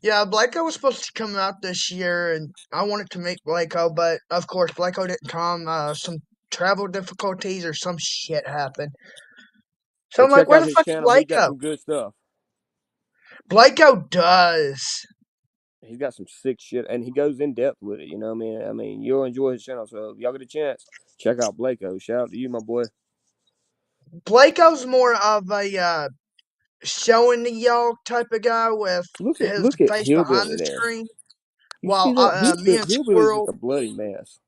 Yeah, Blako was supposed to come out this year, and I wanted to meet Blako, but of course Blako didn't come. Some travel difficulties or some shit happened. So But I'm like, check where out the his fuck is channel. He got Blako? some good stuff. Blako does. He's got some sick shit, and he goes in depth with it. You know what I mean? I mean, you'll enjoy his channel. So if y'all get a chance, check out Blako. Shout out to you, my boy. Blako's more of a showing the y'all type of guy with Look his at face behind Hillbilly the there. screen. You see While that? me and Hillbilly's just Squirrel, a bloody mess.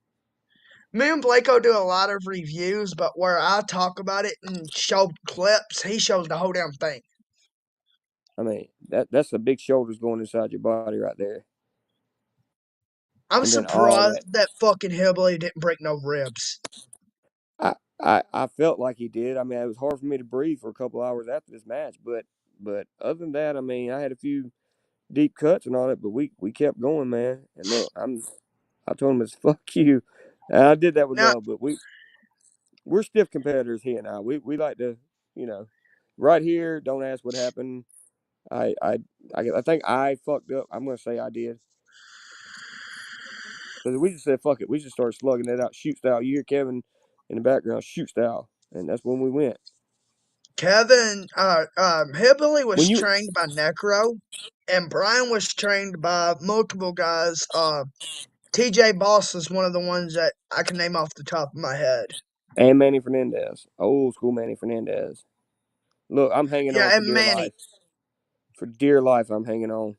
me and Blako do a lot of reviews, but where I talk about it and show clips, he shows the whole damn thing. I mean, that's the big shoulders going inside your body right there. I'm And then all surprised that fucking hillbilly didn't break no ribs. I felt like he did. I mean, it was hard for me to breathe for a couple hours after this match, but other than that, I mean, I had a few deep cuts and all that, but we kept going, man. And look, I told him it's fuck you. And I did that with Now, love, but we're stiff competitors, he and I. We like to, right here. Don't ask what happened. I think I fucked up. I'm gonna say I did. Because we just said fuck it. We just started slugging it out, shoot style. You hear Kevin in the background, shoot style, and that's when we went. Kevin, hillbilly When was you trained by Necro, and Brian was trained by multiple guys. TJ Boss is one of the ones that I can name off the top of my head. and Manny Fernandez, old school Manny Fernandez. Look, I'm hanging on Yeah, for and dear Manny. life. For dear life, I'm hanging on.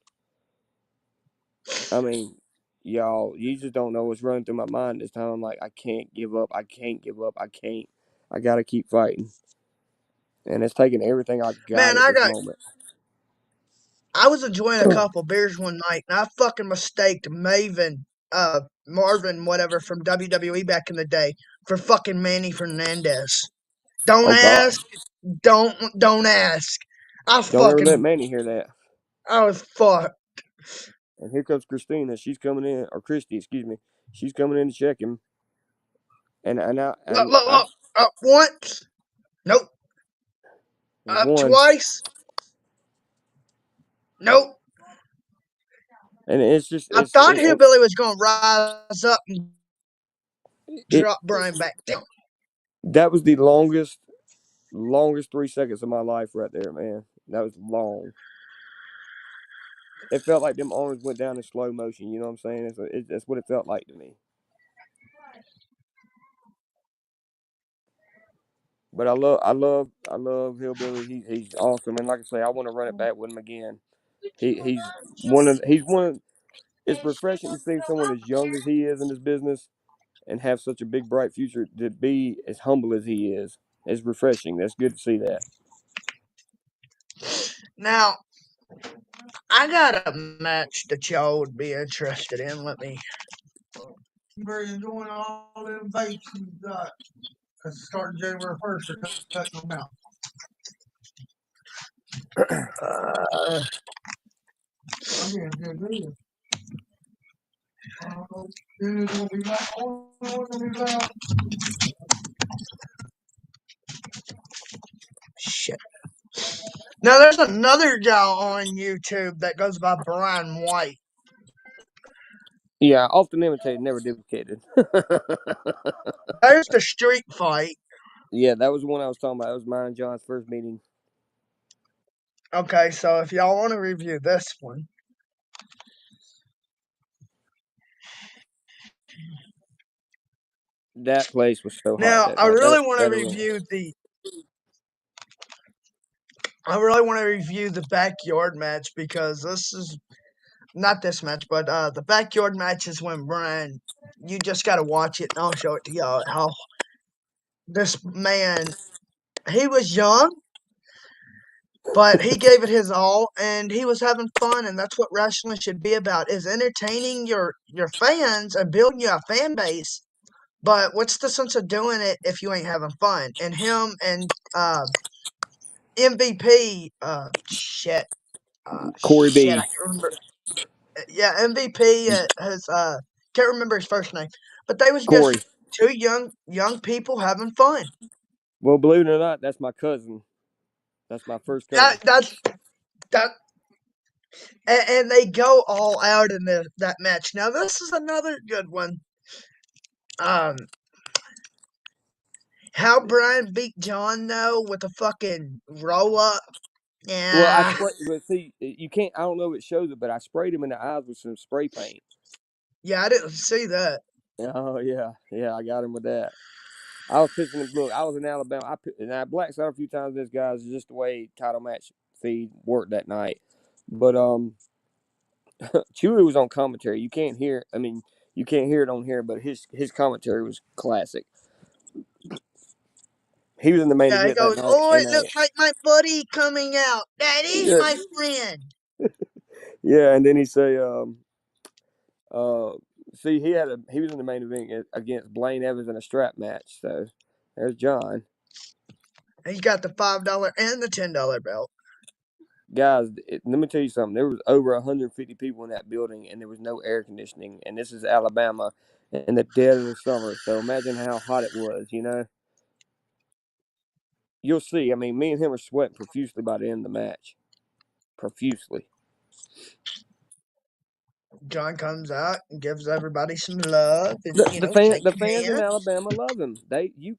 I mean, y'all, you just don't know what's running through my mind this time. I'm like, I can't give up. I can't give up. I can't. I gotta keep fighting. And it's taking everything I got Man, at this moment. I was enjoying a couple beers one night, and I fucking mistaked Maven Marvin whatever from WWE back in the day for fucking Manny Fernandez. Don't Oh God! ask. Don't ask. Don't ever let Manny hear that. I was fucked. And here comes Christina. She's coming in, or Christy, excuse me. She's coming in to check him. Look. Once. Nope. One. Twice. Nope. And it's just. I thought Hillbilly was going to rise up and drop Brian back down. That was the longest 3 seconds of my life right there, man. That was long. It felt like them arms went down in slow motion. You know what I'm saying? That's what it felt like to me. But I love Hillbilly. He's awesome, and like I say, I want to run it back with him again. He's one of. It's refreshing to see someone as young as he is in this business and have such a big bright future. To be as humble as he is, it's refreshing. That's good to see that. Now, I got a match that y'all would be interested in. Let me. You're enjoying all them baits you got. Because starting January 1st, they're cutting them out. Shit. Now, there's another guy on YouTube that goes by Brian White. Yeah, often imitated, never duplicated. There's the street fight. Yeah, that was the one I was talking about. That was mine and John's first meeting. Okay, so if y'all want to review this one. That place was so hot. Now, I really want to review the. I really want to review the backyard match because this is not this match, but the backyard match is when Brian. You just got to watch it, and I'll show it to y'all. How this man, he was young, but he gave it his all, and he was having fun, and that's what wrestling should be about: is entertaining your fans and building you a fan base. But what's the sense of doing it if you ain't having fun? And him and MVP, Corey B. I can't remember. Yeah, MVP has can't remember his first name, but they was Corey. just two young people having fun. Well, believe it or not, that's my cousin. That's my first cousin. And they go all out in that match. Now this is another good one. How Brian beat John though with a fucking roll up. Yeah. Well, see, you can't. I don't know if it shows it, but I sprayed him in the eyes with some spray paint. Yeah, I didn't see that. Oh yeah, I got him with that. I was pitching him. Look, I was in Alabama. I blacked out a few times. This guy's just the way title match feed worked that night. But Chewy was on commentary. You can't hear. I mean, you can't hear it on here, but his commentary was classic. He was in the main event he goes, that night. "Oh, it looks like my buddy coming out. That is my friend." Yeah, and then he say, see, he was in the main event against Blaine Evans in a strap match. So there's John. He's got the $5 and the $10 belt. Guys, let me tell you something. There was over 150 people in that building, and there was no air conditioning. And this is Alabama in the dead of the summer. So imagine how hot it was, you know. You'll see. I mean, me and him are sweating profusely by the end of the match. Profusely. John comes out and gives everybody some love. And, the fans in Alabama love him. You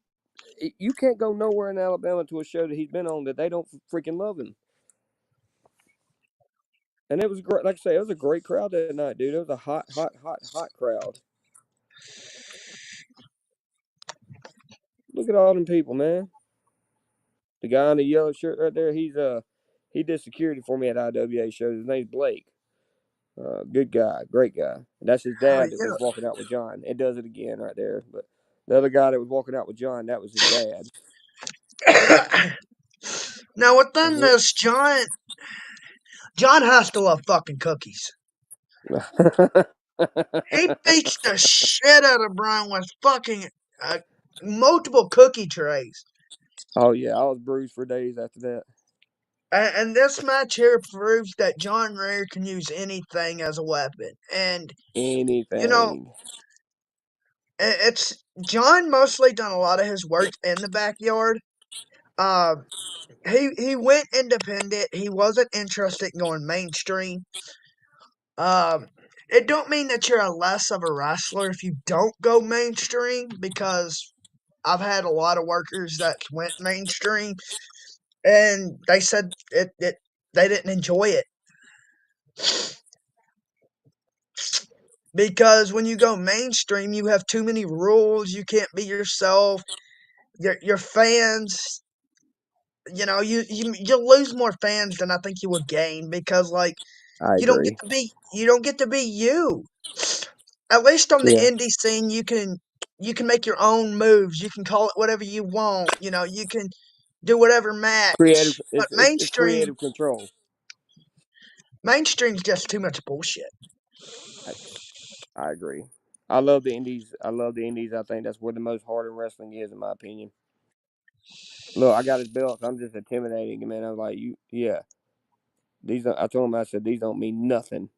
can't go nowhere in Alabama to a show that he's been on that they don't freaking love him. And it was great. Like I say, it was a great crowd that night, dude. It was a hot crowd. Look at all them people, man. The guy in the yellow shirt right there, he did security for me at IWA shows. His name's Blake. Good guy, great guy. And that's his dad that was walking out with John. It does it again right there. But the other guy that was walking out with John, that was his dad. Now within this, John has to love fucking cookies. He beats the shit out of Brian with fucking multiple cookie trays. Oh yeah, I was bruised for days after that. And this match here proves that John Ray can use anything as a weapon. And, you know, Anything. it's John mostly done a lot of his work in the backyard. He went independent. He wasn't interested in going mainstream. It don't mean that you're a less of a wrestler if you don't go mainstream, because I've had a lot of workers that went mainstream and they said they didn't enjoy it. Because when you go mainstream, you have too many rules. You can't be yourself. Your fans, you lose more fans than I think you would gain, because like I you don't get agree. to be you. At least on the Yeah. indie scene, you can make your own moves. You can call it whatever you want. You can do whatever Creative. match. But It's creative control. mainstream's just too much bullshit. I agree. I love the indies. I love the indies. I think that's where the most hard in wrestling is, in my opinion. Look, I got his belts. I'm just intimidating him, man. I was like, yeah. I told him, I said, these don't mean nothing.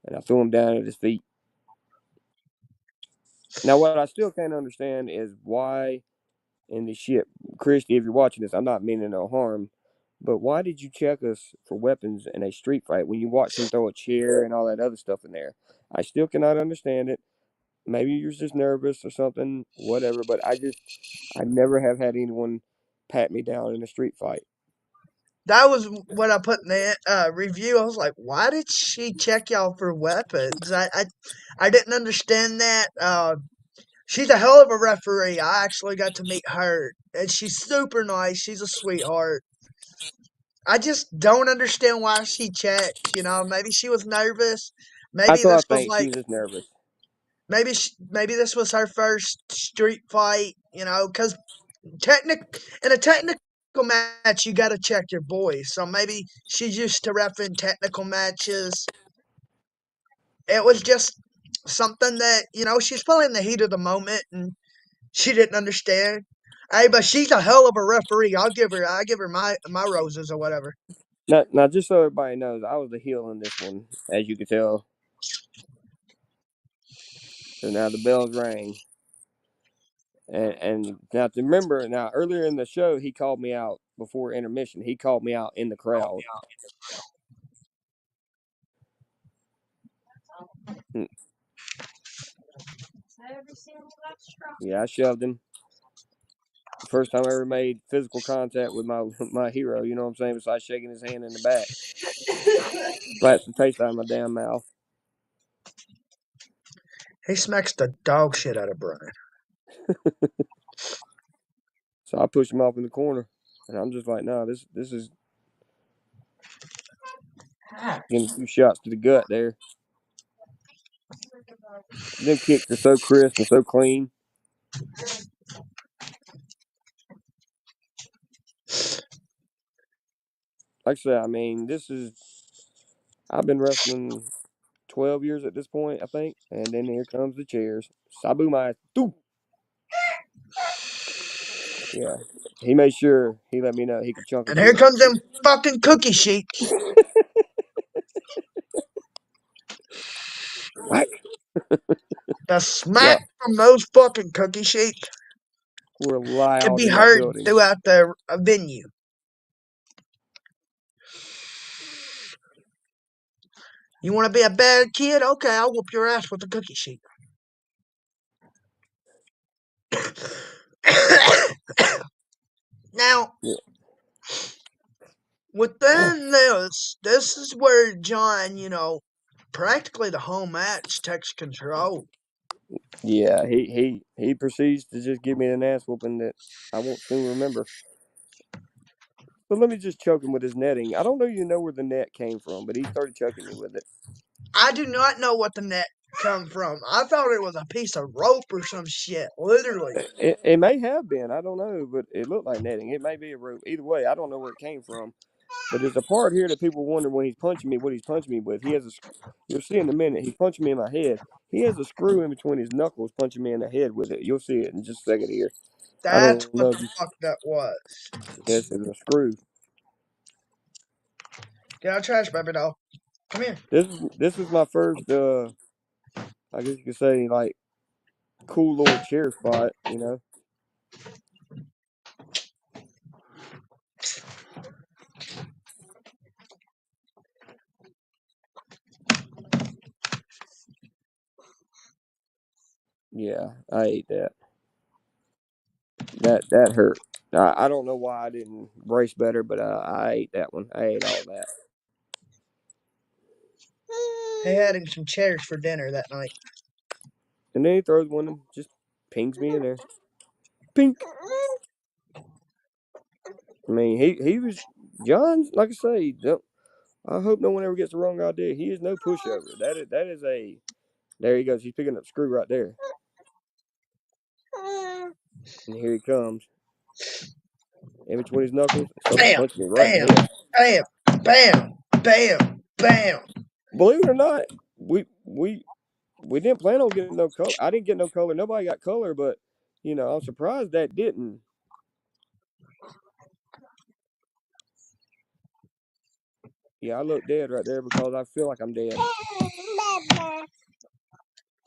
And I threw him down at his feet. Now, what I still can't understand is why in the shit, Christy, if you're watching this, I'm not meaning no harm, but why did you check us for weapons in a street fight when you watched him throw a chair and all that other stuff in there? I still cannot understand it. Maybe you're just nervous or something, whatever, but I never have had anyone pat me down in a street fight. That was what I put in the review. I was like, why did she check y'all for weapons? I didn't understand that. She's a hell of a referee. I actually got to meet her, and she's super nice. She's a sweetheart. I just don't understand why she checked. Maybe she was nervous. That's Maybe what I this was think. She like was just nervous. maybe this was her first street fight. Because in a technical match, you got to check your boys. So maybe she's used to reffing technical matches. It was just something that she's probably in the heat of the moment and she didn't understand. Hey, but she's a hell of a referee. I give her my roses or whatever. Now, just so everybody knows, I was the heel in this one, as you can tell. So now the bells rang. And now to remember, now earlier in the show, he called me out before intermission. He called me out in the crowd. Yeah, I shoved him. First time I ever made physical contact with my hero, you know what I'm saying? Besides shaking his hand in the back. Slapped some taste out of my damn mouth. He smacks the dog shit out of Brian. So I pushed him off in the corner. And I'm just like, nah, this is getting 2 shots to the gut there. Them kicks are so crisp and so clean. Like I said, I mean, I've been wrestling 12 years at this point, I think. And then here comes the chairs. Sabu my doo. Yeah. He made sure he let me know he could chunk a And here chair. comes them fucking cookie sheets. Whack. The Yeah. smack from those fucking cookie sheets We're could loud be in that heard building. throughout the venue. You want to be a bad kid? Okay, I'll whoop your ass with a cookie sheet. Now, Yeah. within this is where John, practically the whole match takes control. Yeah, he proceeds to just give me an ass whooping that I won't soon remember. But let me just choke him with his netting. I don't even know where the net came from, but he started choking me with it. I do not know what the net come from. I thought it was a piece of rope or some shit. Literally. It may have been, I don't know, but it looked like netting. It may be a rope. Either way, I don't know where it came from. But there's a part here that people wonder when he's punching me what he's punching me with. He has a. You'll see in a minute. He's punching me in my head. He has a screw in between his knuckles, punching me in the head with it. You'll see it in just a second here. I That's don't what know. the fuck that was. Yes, it's a screw. Get out of trash, baby doll. Come here. This is my first. I guess you could say like cool little chair spot. You know. Yeah, I ate that. That hurt. I don't know why I didn't brace better, but I ate that one. I ate all that. He had him some chairs for dinner that night. And then he throws one and just pings me in there. Pink. I mean, he was John. Like I say, I hope no one ever gets the wrong idea. He is no pushover. That is a. There he goes. He's picking up the screw right there. And here he comes. In between his knuckles, and starts to Bam, punch me right in the bam, head. bam, bam, bam, bam. Believe it or not, we didn't plan on getting no color. I didn't get no color. Nobody got color, but I'm surprised that didn't. Yeah, I look dead right there because I feel like I'm dead.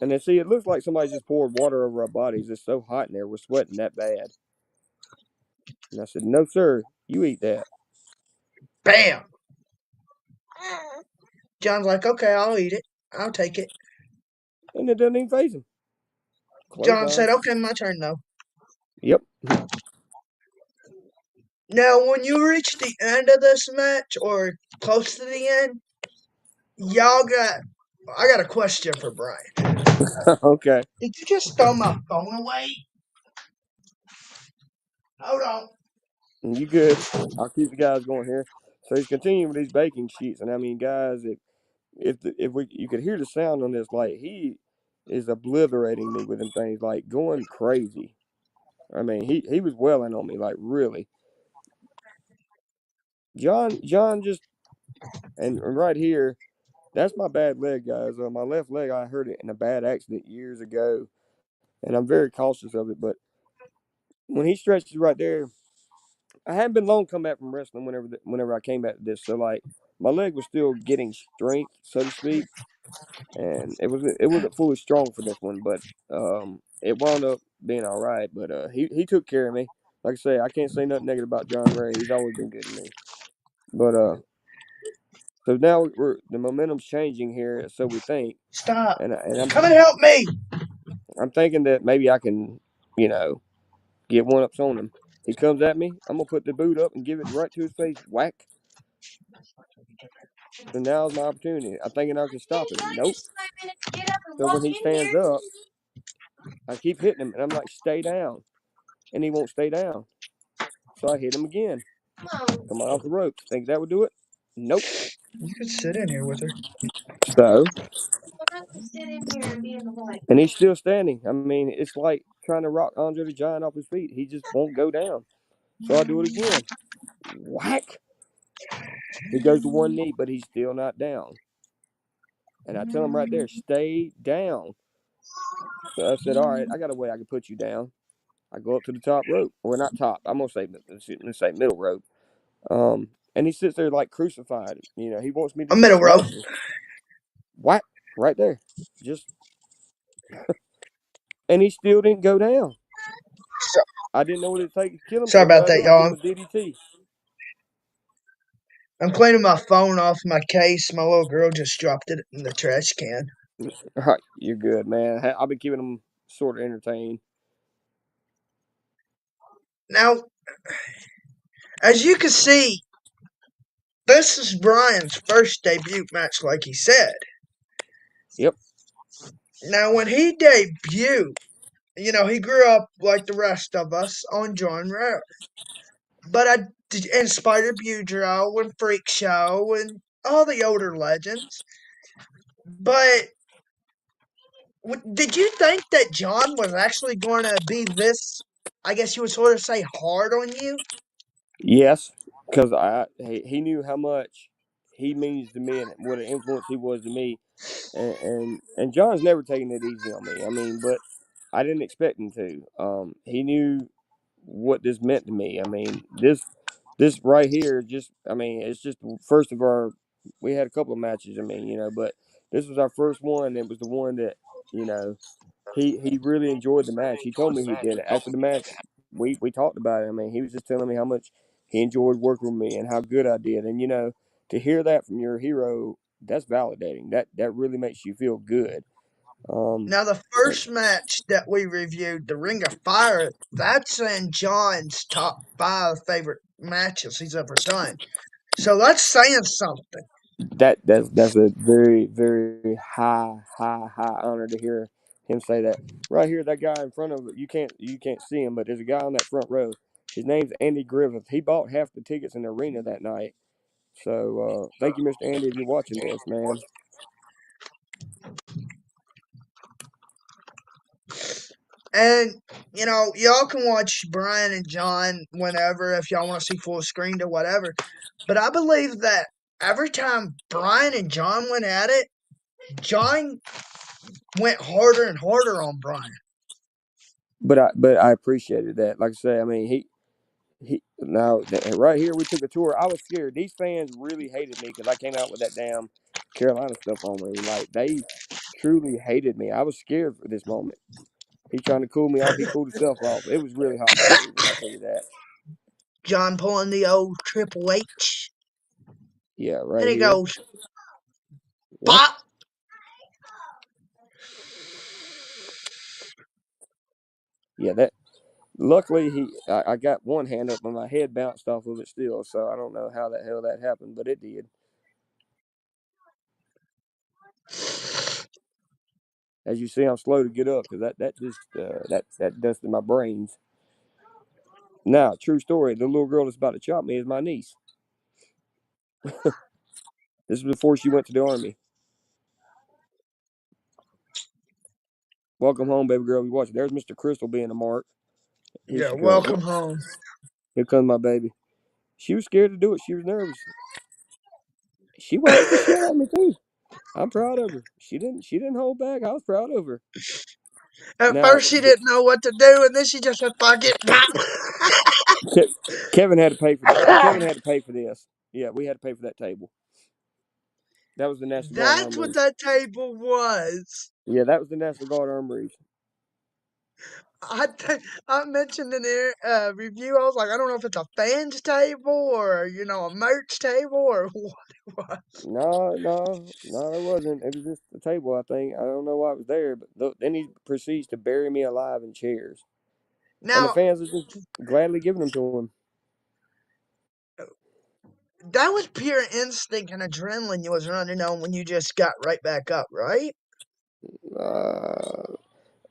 And then see, it looks like somebody just poured water over our bodies. It's so hot in there. We're sweating that bad. And I said, no, sir, you eat that. Bam. John's like, okay, I'll eat it. I'll take it. And it doesn't even phase him. John said, okay, my turn though. Yep. Now, when you reach the end of this match or close to the end, I got a question for Brian. Okay. Did you just throw my phone away? Hold on. You good. I'll keep the guys going here. So he's continuing with these baking sheets. And I mean, guys, you could hear the sound on this, like he is obliterating me with them things, like going crazy. I mean, he was welling on me, like really. John just and right here, that's my bad leg, guys. My left leg, I hurt it in a bad accident years ago, and I'm very cautious of it. But when he stretches right there, I hadn't been long come back from wrestling whenever I came back to this, so like my leg was still getting strength, so to speak, and it wasn't fully strong for this one, but it wound up being all right. But he took care of me. Like I say, I can't say nothing negative about John Ray. He's always been good to me. But so now the momentum's changing here, so we think. Stop. And Come and help me. I'm thinking that maybe I can, get one ups on him. He comes at me, I'm gonna put the boot up and give it right to his face. Whack. So now's my opportunity. I'm thinking I can stop him. Nope. So when he stands up, I keep hitting him, and I'm like, stay down. And he won't stay down. So I hit him again. Come on off the ropes. Think that would do it? Nope. You could sit in here with her. So. And he's still standing. I mean, it's like trying to rock Andre the Giant off his feet. He just won't go down. So I do it again. Whack. He goes to one knee, but he's still not down. And I tell him right there, stay down. So I said, all right, I got a way I can put you down. I go up to the top rope. Or not top. I'm going to say middle rope. And he sits there like crucified. He wants me to A middle rope. Whack. Right there. Just. And he still didn't go down. I didn't know what it'd take to kill him. Sorry about that, y'all. DDT. I'm cleaning my phone off my case. My little girl just dropped it in the trash can. All right, you're good, man. I've been keeping them sort of entertained. Now, as you can see, this is Brian's first debut match, like he said. Yep. Now, when he debuted, he grew up like the rest of us on John Rare. But in Spider Boudreaux and Freak Show and all the older legends. But did you think that John was actually going to be this, I guess you would sort of say, hard on you? Yes, because he knew how much he means to me and what an influence he was to me, and John's never taken it easy on me. I mean, but I didn't expect him to. He knew what this meant to me. I mean, this right here, just I mean, it's just the first of our. We had a couple of matches. I mean, but this was our first one. It was the one that you know he really enjoyed the match. He told me he did. After the match, we talked about it. I mean, he was just telling me how much he enjoyed working with me and how good I did. And to hear that from your hero, that's validating. That really makes you feel good. Now, the first match that we reviewed, the Ring of Fire, that's in John's top 5 favorite matches he's ever done. So that's saying something. That's a very very high honor to hear him say that. Right here, that guy in front of it, you can't see him, but there's a guy on that front row. His name's Andy Griffith. He bought half the tickets in the arena that night. So thank you, Mr. Andy, if you're watching this, man. And, y'all can watch Brian and John whenever if y'all want to see full screen or whatever. But I believe that every time Brian and John went at it, John went harder and harder on Brian. But I appreciated that. Like I say, I mean he now right here we took a tour. I was scared. These fans really hated me because I came out with that damn Carolina stuff on me. Like they truly hated me. I was scared for this moment. He trying to cool me off. He cooled himself off. It was really hot in that arena. I'll tell you that. John pulling the old Triple H. Yeah, right And he here. goes, Yeah, pop! yeah. That luckily I got one hand up, but my head bounced off of it still. So I don't know how the hell that happened, but it did. As you see, I'm slow to get up because that just that dusted my brains. Now, true story. The little girl that's about to chop me is my niece. This is before she went to the army. Welcome home, baby girl. You watch. There's Mr. Crystal being a mark. Here Yeah, she comes. welcome home. Here comes my baby. She was scared to do it. She was nervous. She waxed the shit out of me too. I'm proud of her. She didn't hold back. I was proud of her. At Now, first she didn't know what to do, and then she just said, fuck it, pop! Kevin had to pay for Kevin had to pay for this. Yeah, we had to pay for that table. That was the National Guard That's what Armory. that table was. Yeah, that was the National Guard Armory. I mentioned in the review, I was like, I don't know if it's a fans table or, a merch table or what it was. No, it wasn't. It was just a table, I think. I don't know why it was there, but then he proceeds to bury me alive in chairs. And the Now, fans are just gladly giving them to him. that was pure instinct and adrenaline you was running on when you just got right back up, right?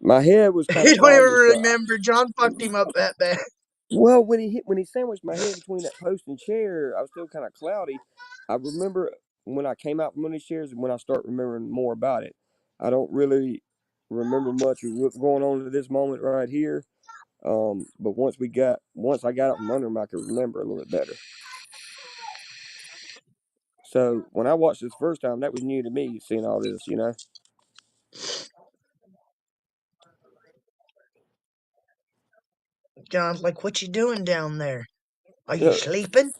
My head was kind You of don't even foggy, so remember. John fucked him up that bad. well, when he sandwiched my head between that post and chair, I was still kind of cloudy. I remember when I came out from one of these chairs, and when I start remembering more about it, I don't really remember much of what's going on at this moment right here. But once I got up from under him, I could remember a little bit better. So when I watched this first time, that was new to me, seeing all this. John's like, what you doing down there? Are you Yeah. sleeping?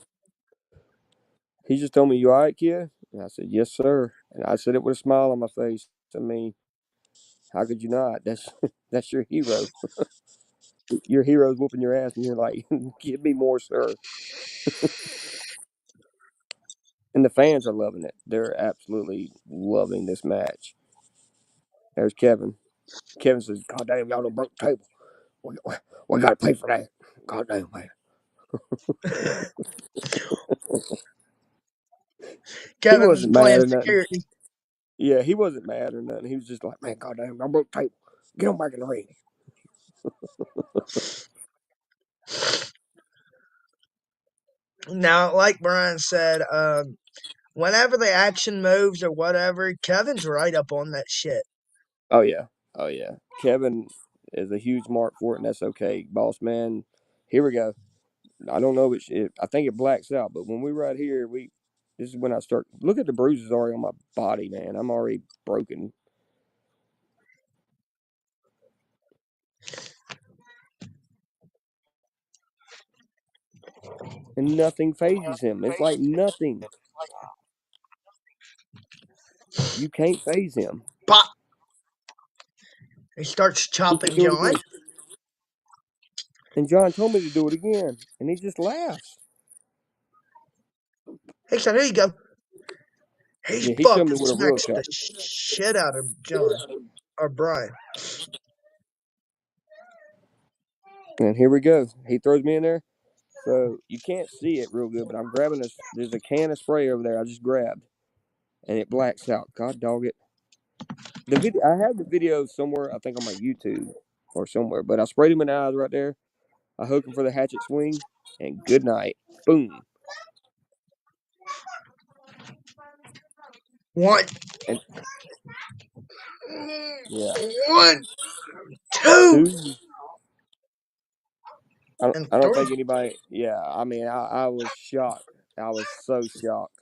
He just told me, "You all right, kid?" And I said, "Yes, sir." And I said it with a smile on my face. I mean, how could you not? That's that's your hero. Your hero's whooping your ass, and you're like, "Give me more, sir." And the fans are loving it. They're absolutely loving this match. There's Kevin. Kevin says, "God damn, y'all done broke the table. We got to pay for that. God damn, man." He Kevin's wasn't mad playing or nothing. security. Yeah, he wasn't mad or nothing. He was just like, "Man, goddamn, y'all broke the table. Get them back in the ring." Now, like Brian said, whenever the action moves or whatever, Kevin's right up on that shit. Oh yeah, oh yeah. Kevin is a huge mark for it, and that's okay. Boss man, here we go. I don't know I think it blacks out, but when we right here, this is when I start. Look at the bruises already on my body, man. I'm already broken. And nothing phases him. It's like nothing. You can't phase him. Pop. He starts He can chopping do it John. again. And John told me to do it again, and he just laughs. He said, "Here you go." He Yeah, he showed me fucking what a real smacks the chop. shit out of John or Brian. And here we go. He throws me in there. So you can't see it real good, but I'm grabbing this. There's a can of spray over there. I just grabbed, and it blacks out. God dog it. I have the video somewhere. I think on my YouTube or somewhere. But I sprayed him in the eyes right there. I hook him for the hatchet swing, and good night. Boom. One. And yeah, 1, 2, two. and I don't 3. think anybody. Yeah, I mean, I was shocked. I was so shocked.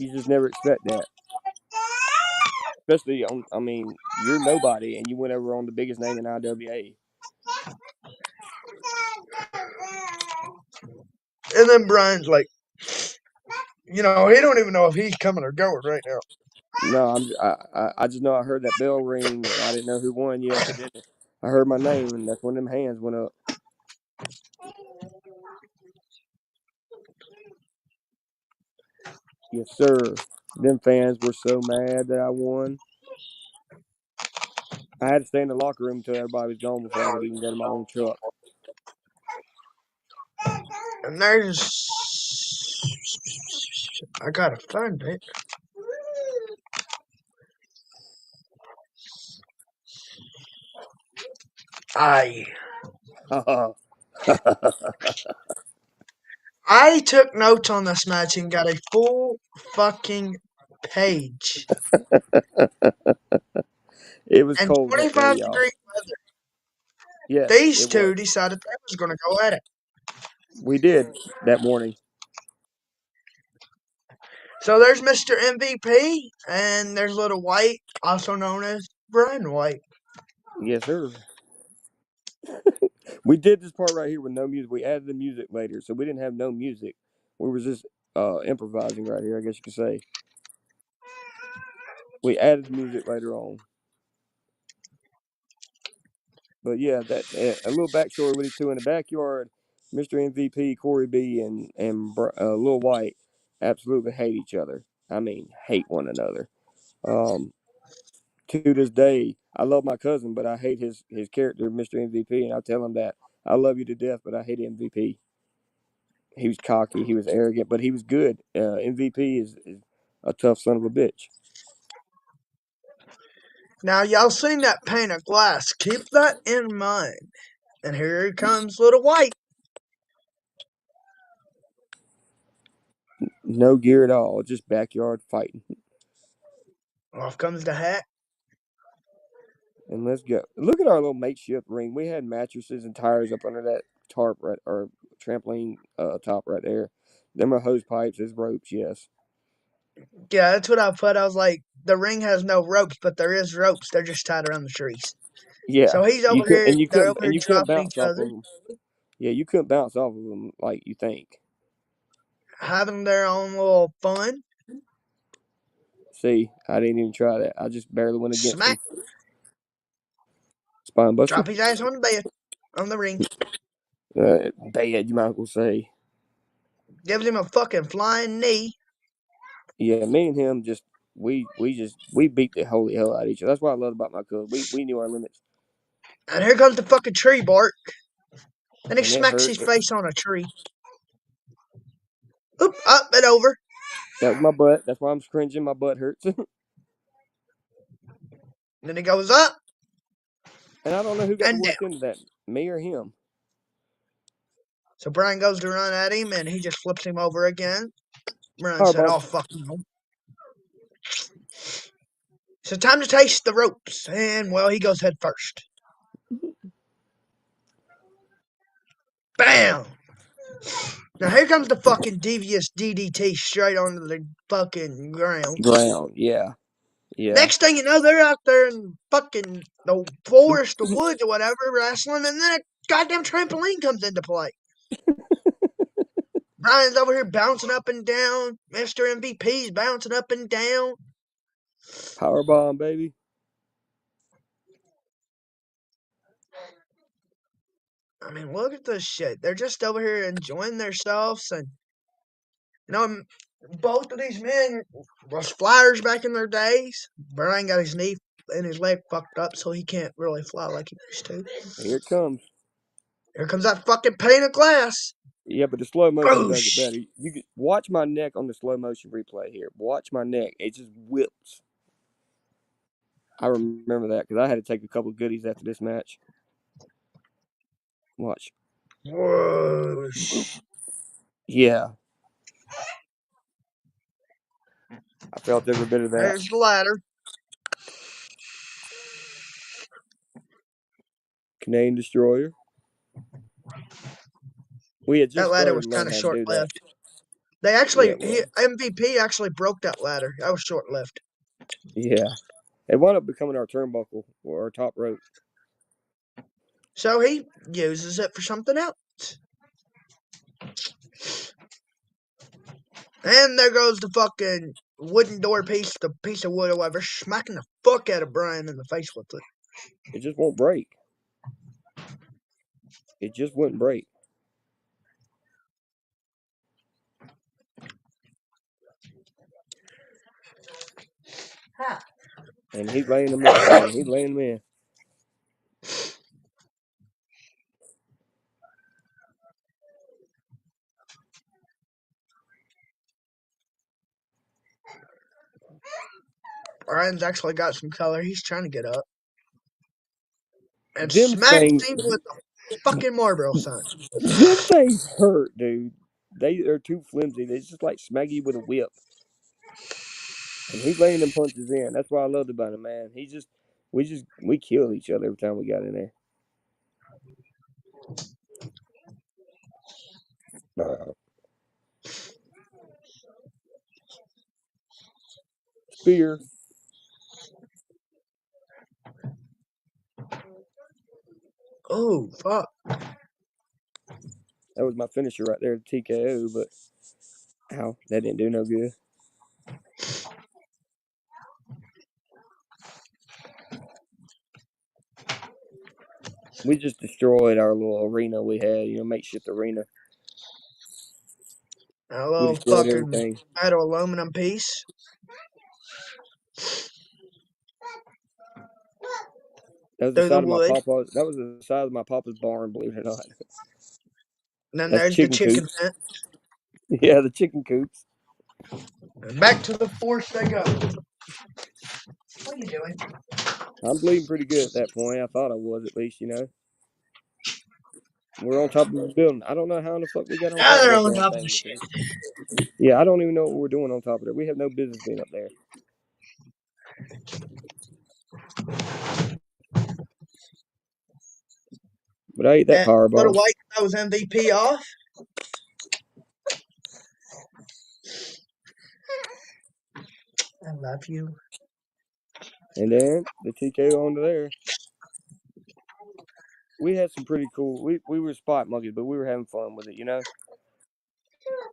You just never expect that. Especially on, I mean, you're nobody, and you went over on the biggest name in IWA. And then Brian's like, he don't even know if he's coming or going right now. No, I just know I heard that bell ring, and I didn't know who won yet, but then I heard my name, and that's when them hands went up. Yes, sir. Them fans were so mad that I won. I had to stay in the locker room until everybody was gone before I could even go to my own truck. And there's. I gotta find it. I took notes on this match and got a full fucking page. It was And cold that day, 25 y'all. degree weather. Yes, These it two was. decided they was gonna go at it. We did that morning. So there's Mr. MVP, and there's Little White, also known as Brian White. Yes, sir. We did this part right here with no music. We added the music later, so we didn't have no music. We were just improvising right here, I guess you could say. We added music later on. But yeah, that a little backstory with these two in the backyard. Mr. MVP, Corey B, and Lil White absolutely hate each other. I mean, hate one another. To this day, I love my cousin, but I hate his character, Mr. MVP, and I tell him that I love you to death, but I hate MVP. He was cocky, he was arrogant, but he was good. MVP is a tough son of a bitch. Now, y'all seen that pane of glass. Keep that in mind. And here comes Little White. No gear at all, just backyard fighting. Off comes the hat. And let's go. Look at our little makeshift ring. We had mattresses and tires up under that tarp or trampoline top right there. Them are hose pipes. There's ropes, yes. Yeah, that's what I put. I was like, the ring has no ropes, but there is ropes. They're just tied around the trees. Yeah. So he's over here. They're over here you couldn't dropping bounce each off other, of them. Yeah, you couldn't bounce off of them like you think. having their own little fun. See, I didn't even try that. I just barely went against Smack. him. Spine buster. Drop his ass on the bed, on the ring. Bad, you might as well say. Gives him a fucking flying knee. Yeah, me and him we beat the holy hell out of each other. That's what I love about my cousin. We knew our limits. And here comes the fucking tree bark. And he And it smacks hurt. his face on a tree. Oop, up and over. That was my butt. That's why I'm cringing. My butt hurts. Then he goes up And I don't know who got the and down. worst into that, me or him. So Brian goes to run at him, and he just flips him over again. Brian All right, said, boss. "Oh, fuck no." So time to taste the ropes. And, well, he goes head first. Bam! Now here comes the fucking devious DDT straight onto the fucking ground. Ground, yeah. Next thing you know, they're out there in fucking the forest, the woods, or whatever, wrestling, and then a goddamn trampoline comes into play. Brian's over here bouncing up and down. Mr. MVP's bouncing up and down. Powerbomb, baby. I mean, look at this shit. They're just over here enjoying themselves, and both of these men was flyers back in their days. Brian got his knee and his leg fucked up, so he can't really fly like he used to. Here it comes. Here comes that fucking pane of glass. Yeah, but the slow motion does Boosh. it better. You can watch my neck on the slow motion replay here. Watch my neck. It just whips. I remember that because I had to take a couple of goodies after this match. Watch. Whoosh. Yeah. I felt every bit of that. There's the ladder. Canadian Destroyer. We had just That ladder started was kind learning of how to do that. short-lived. They actually, Yeah, it was. MVP actually broke that ladder. That was short-lived. Yeah. It wound up becoming our turnbuckle or our top rope. So he uses it for something else. And there goes the fucking wooden door piece, the piece of wood or whatever, smacking the fuck out of Brian in the face with it. It just won't break. It just wouldn't break. Huh. And he's laying them in, man. He's laying them in. Brian's actually got some color. He's trying to get up. And Them smacks things, him with a fucking Marlboro sign. them things hurt, dude. They are too flimsy. They just like smack you with a whip. And he's laying them punches in. That's what I loved about him, man. We killed each other every time we got in there. Spear. Oh, fuck. That was my finisher right there, the TKO, but ow, that didn't do no good. We just destroyed our little arena we had, makeshift arena. A We little destroyed fucking everything. metal aluminum piece. That was the Through side the of my wood. papa's. That was the size of my papa's barn, believe it or not. And then That's there's the chicken coops. vent. Yeah, the chicken coops. And back to the force they go. What are you doing? I'm bleeding pretty good at that point. I thought I was, at least, We're on top of the building. I don't know how in the fuck we got on Now top of they're that on damn top of thing. the shit. Yeah, I don't even know what we're doing on top of it. We have no business being up there. But I ate that powerbomb. Little White throws MVP off. I love you. And then the TKO onto there. We had some pretty cool. We were spot monkeys, but we were having fun with it,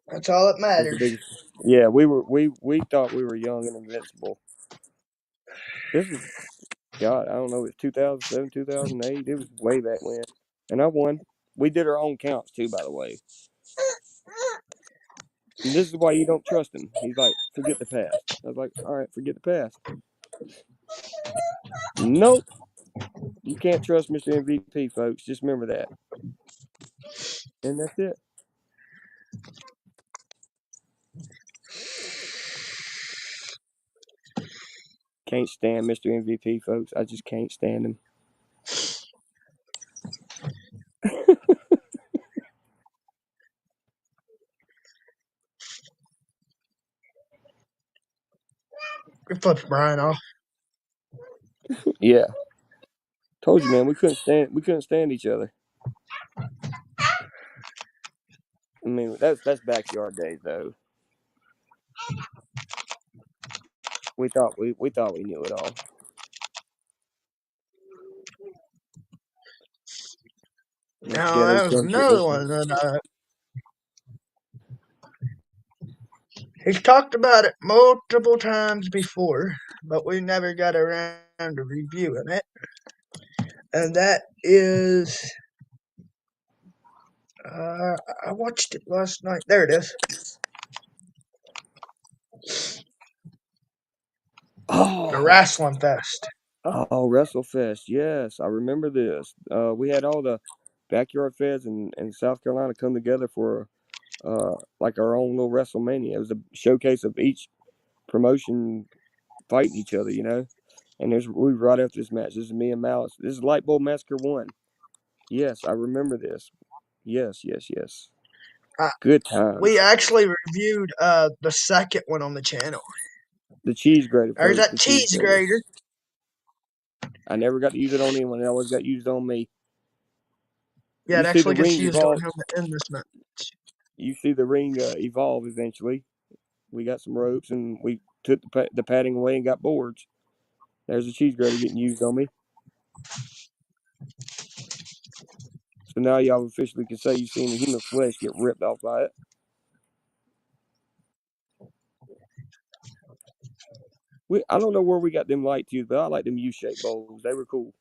That's all that matters. Yeah, we thought we were young and invincible. This was, God, I don't know, it's 2007, 2008. It was way back when. And I won. We did our own counts too, by the way. And this is why you don't trust him. He's like, forget the past. I was like, all right, forget the past. Nope. You can't trust Mr. MVP, folks. Just remember that. And that's it. Can't stand Mr. MVP, folks. I just can't stand him. We flipped Brian off. Yeah. Told you, man, we couldn't stand each other. mean, that's backyard days though. We thought we knew it all. Now, that was another one that he's talked about it multiple times before, but we never got around to reviewing it. And that is, I watched it last night. There it is. Oh, The Wrestling Fest. Oh, WrestleFest. Yes, I remember this. We had all the backyard feds in South Carolina come together for like our own little WrestleMania. It was a showcase of each promotion fighting each other, you know. And we were right after this match. This is me and Malice. This is Light Bulb Massacre 1. Yes, I remember this. Yes. Good times. We actually reviewed the second one on the channel. The cheese grater. There's folks, that the cheese grater. I never got to use it on anyone. It always got used on me. Yeah, it actually gets used on him in this match. You see the ring evolve eventually. We got some ropes and we took the padding away and got boards. There's a cheese grater getting used on me. So now y'all officially can say you've seen the human flesh get ripped off by it. I don't know where we got them light tubes, but I like them U-shaped bowls. They were cool.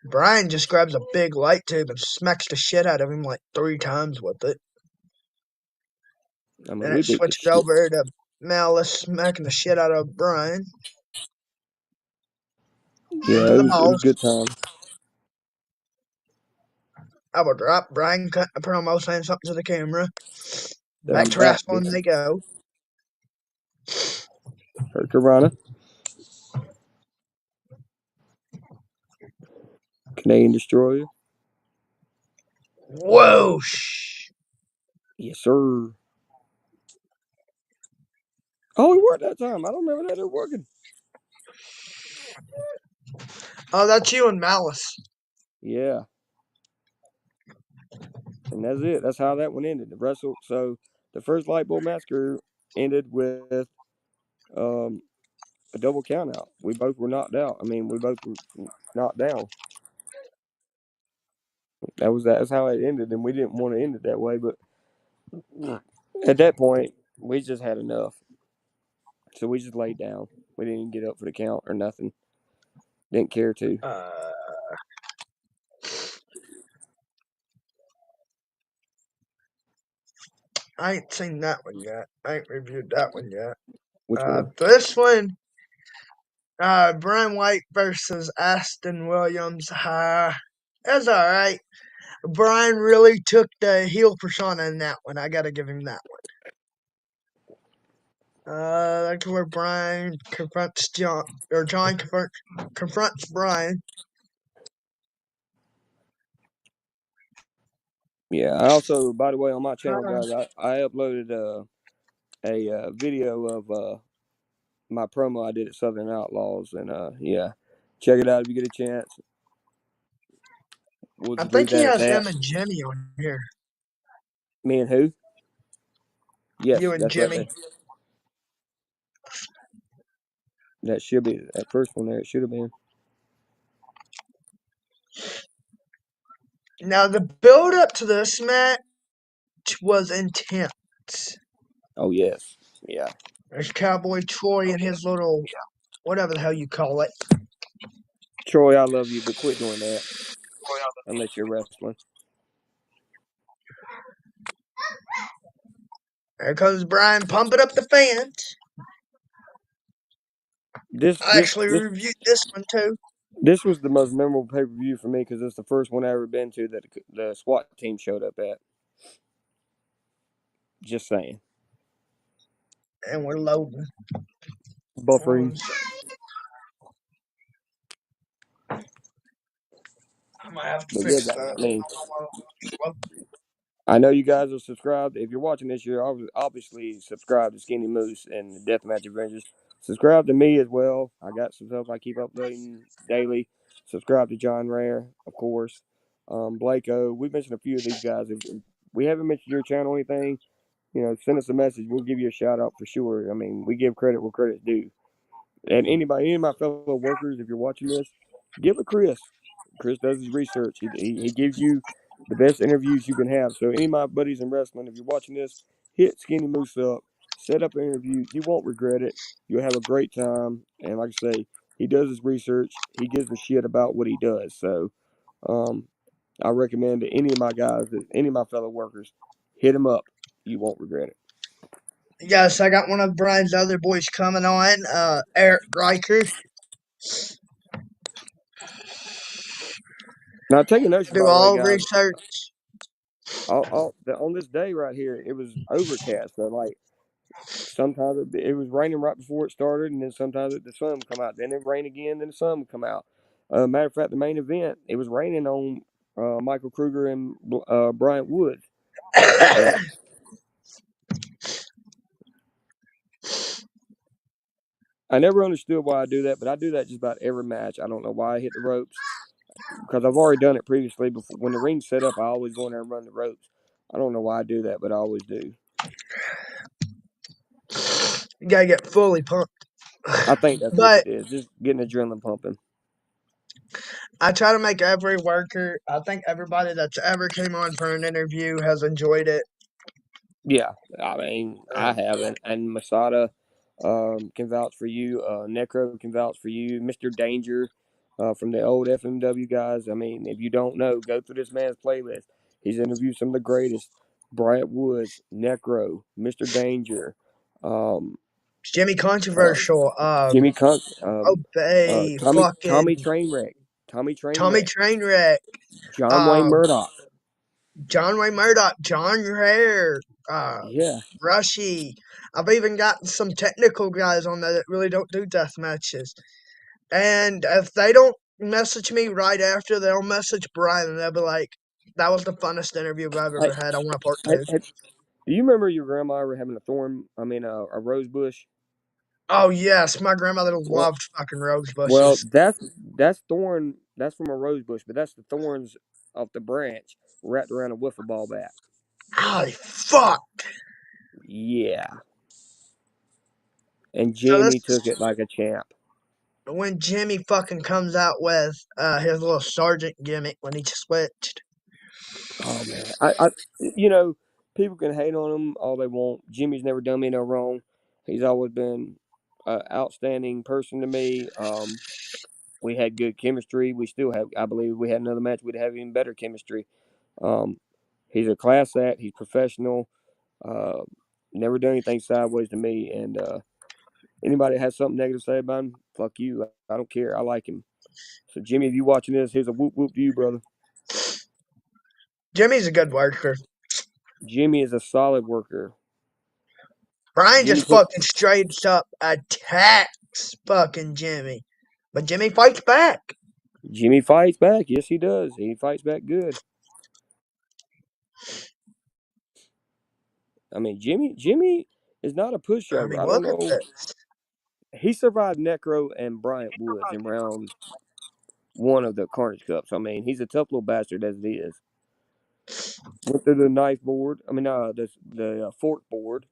Brian just grabs a big light tube and smacks the shit out of him like 3 times with it. I mean, and it switched over to Malice smacking the shit out of Brian. Yeah, it was a good time. I will drop Brian cutting a promo saying something to the camera. Back to wrestling they go. Hurricanrana. Canadian Destroyer. Whoosh. Yes, sir. Oh, it worked that time. I don't remember that it working. Oh, that's you and Malice. Yeah. And that's it. That's how that one ended. So the first Light Bulb Massacre ended with a double count out. We both were knocked out. I mean, we both were knocked down. That's how it ended, and we didn't want to end it that way, but at that point we just had enough. So we just laid down. We didn't even get up for the count or nothing. Didn't care to. I ain't seen that one yet. I ain't reviewed that one yet. Which one? This one, Brian White versus Aston Williams. That's all right. Brian really took the heel persona in that one. I gotta give him that one. That's where Brian confronts John, or John confronts Brian. Yeah. I also, by the way, on my channel, guys, I uploaded a video of my promo I did at Southern Outlaws, and yeah, check it out if you get a chance. I think he has him and Jimmy on here. Me and who? Yes, you and that's Jimmy. Right there. That should be that first one there. It should have been. Now the build up to this match was intense. Oh yes, yeah. There's Cowboy Troy and his little whatever the hell you call it. Troy, I love you, but quit doing that. Unless you're wrestling. There comes Brian pumping up the fans. I actually reviewed this one too. This was the most memorable pay-per-view for me because it's the first one I ever been to that the SWAT team showed up at. Just saying. And we're loading. Buffering. I might have to fix that. I know you guys are subscribed. If you're watching this, you're obviously subscribed to Skinny Moose and the Deathmatch Avengers. Subscribe to me as well. I got some stuff I keep uploading daily. Subscribe to John Rare, of course. Blake O. We mentioned a few of these guys. If we haven't mentioned your channel or anything, send us a message. We'll give you a shout out for sure. I mean, we give credit where credit's due. And any of my fellow workers, if you're watching this, give it Chris. Chris does his research. He gives you the best interviews you can have. So any of my buddies in wrestling, if you're watching this, hit Skinny Moose up, set up an interview. You won't regret it. You'll have a great time. And like I say, he does his research. He gives a shit about what he does. So I recommend to any of my guys, any of my fellow workers, hit him up. You won't regret it. Yes, I got one of Brian's other boys coming on, Eric Riker. Now, take a notion, Do by the way, all guys. research. On this day right here, it was overcast. So, like, sometimes it was raining right before it started, and then sometimes the sun would come out. Then it rained again, then the sun would come out. Matter of fact, the main event, it was raining on Michael Kruger and Bryant Woods. But I never understood why I do that, but I do that just about every match. I don't know why I hit the ropes, because I've already done it previously. Before, when the ring's set up, I always go in there and run the ropes. I don't know why I do that, but I always do. You gotta get fully pumped. I think that's what But it is, just getting adrenaline pumping. I try to make every worker, I think everybody that's ever came on for an interview has enjoyed it. Yeah, I mean, I have, and Masada can vouch for you. Necro can vouch for you. Mr. Danger from the old FMW guys. I mean, if you don't know, go through this man's playlist. He's interviewed some of the greatest: Bryant Woods, Necro, Mr. Danger, Jimmy Controversial, Jimmy Kunk, Obey, Tommy fucking Trainwreck, Tommy Trainwreck, John Wayne um, Murdoch. John Wayne Murdoch, John Rare, Yeah, Rushy. I've even gotten some technical guys on there that really don't do death matches. And if they don't message me right after, they'll message Brian and they'll be like, that was the funnest interview I've ever had. I want a part two. Do you remember your grandma ever having a rose bush? Oh, yes. My grandmother Well, loved fucking rose well, bushes. that's thorn. That's from a rose bush, but that's the thorns of the branch wrapped around a wiffle ball bat. Holy fuck. Yeah, and So Jamie took it like a champ. when Jimmy fucking comes out with his little sergeant gimmick when he switched. Oh man, people can hate on him all they want. Jimmy's never done me no wrong. He's always been an outstanding person to me. We had good chemistry. We still have. I believe if we had another match, we'd have even better chemistry. Um, he's a class act. He's professional. Uh, never done anything sideways to me. And anybody that has something negative to say about him, fuck you. I don't care. I like him. So Jimmy, if you watching this, here's a whoop whoop to you, brother. Jimmy's a good worker. Jimmy is a solid worker. Brian Jimmy just fucking straight up attacks fucking Jimmy. But Jimmy fights back. Jimmy fights back. Yes, he does. He fights back good. I mean, Jimmy is not a pushover. I mean, I don't look at know. this. He survived Necro and Bryant Woods in round one of the Carnage Cups. I mean, he's a tough little bastard as it is. Went through the knife board. I mean, the fork board.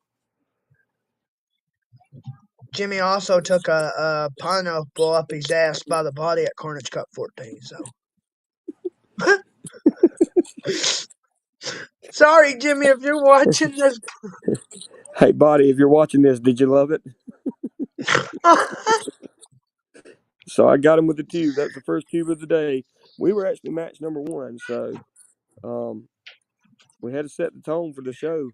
Jimmy also took a pineapple up his ass by the body at Carnage Cup 14. So, sorry, Jimmy, if you're watching this. Hey, Body, if you're watching this, did you love it? So I got him with the tube. That was the first tube of the day. We were actually match number one, so we had to set the tone for the show.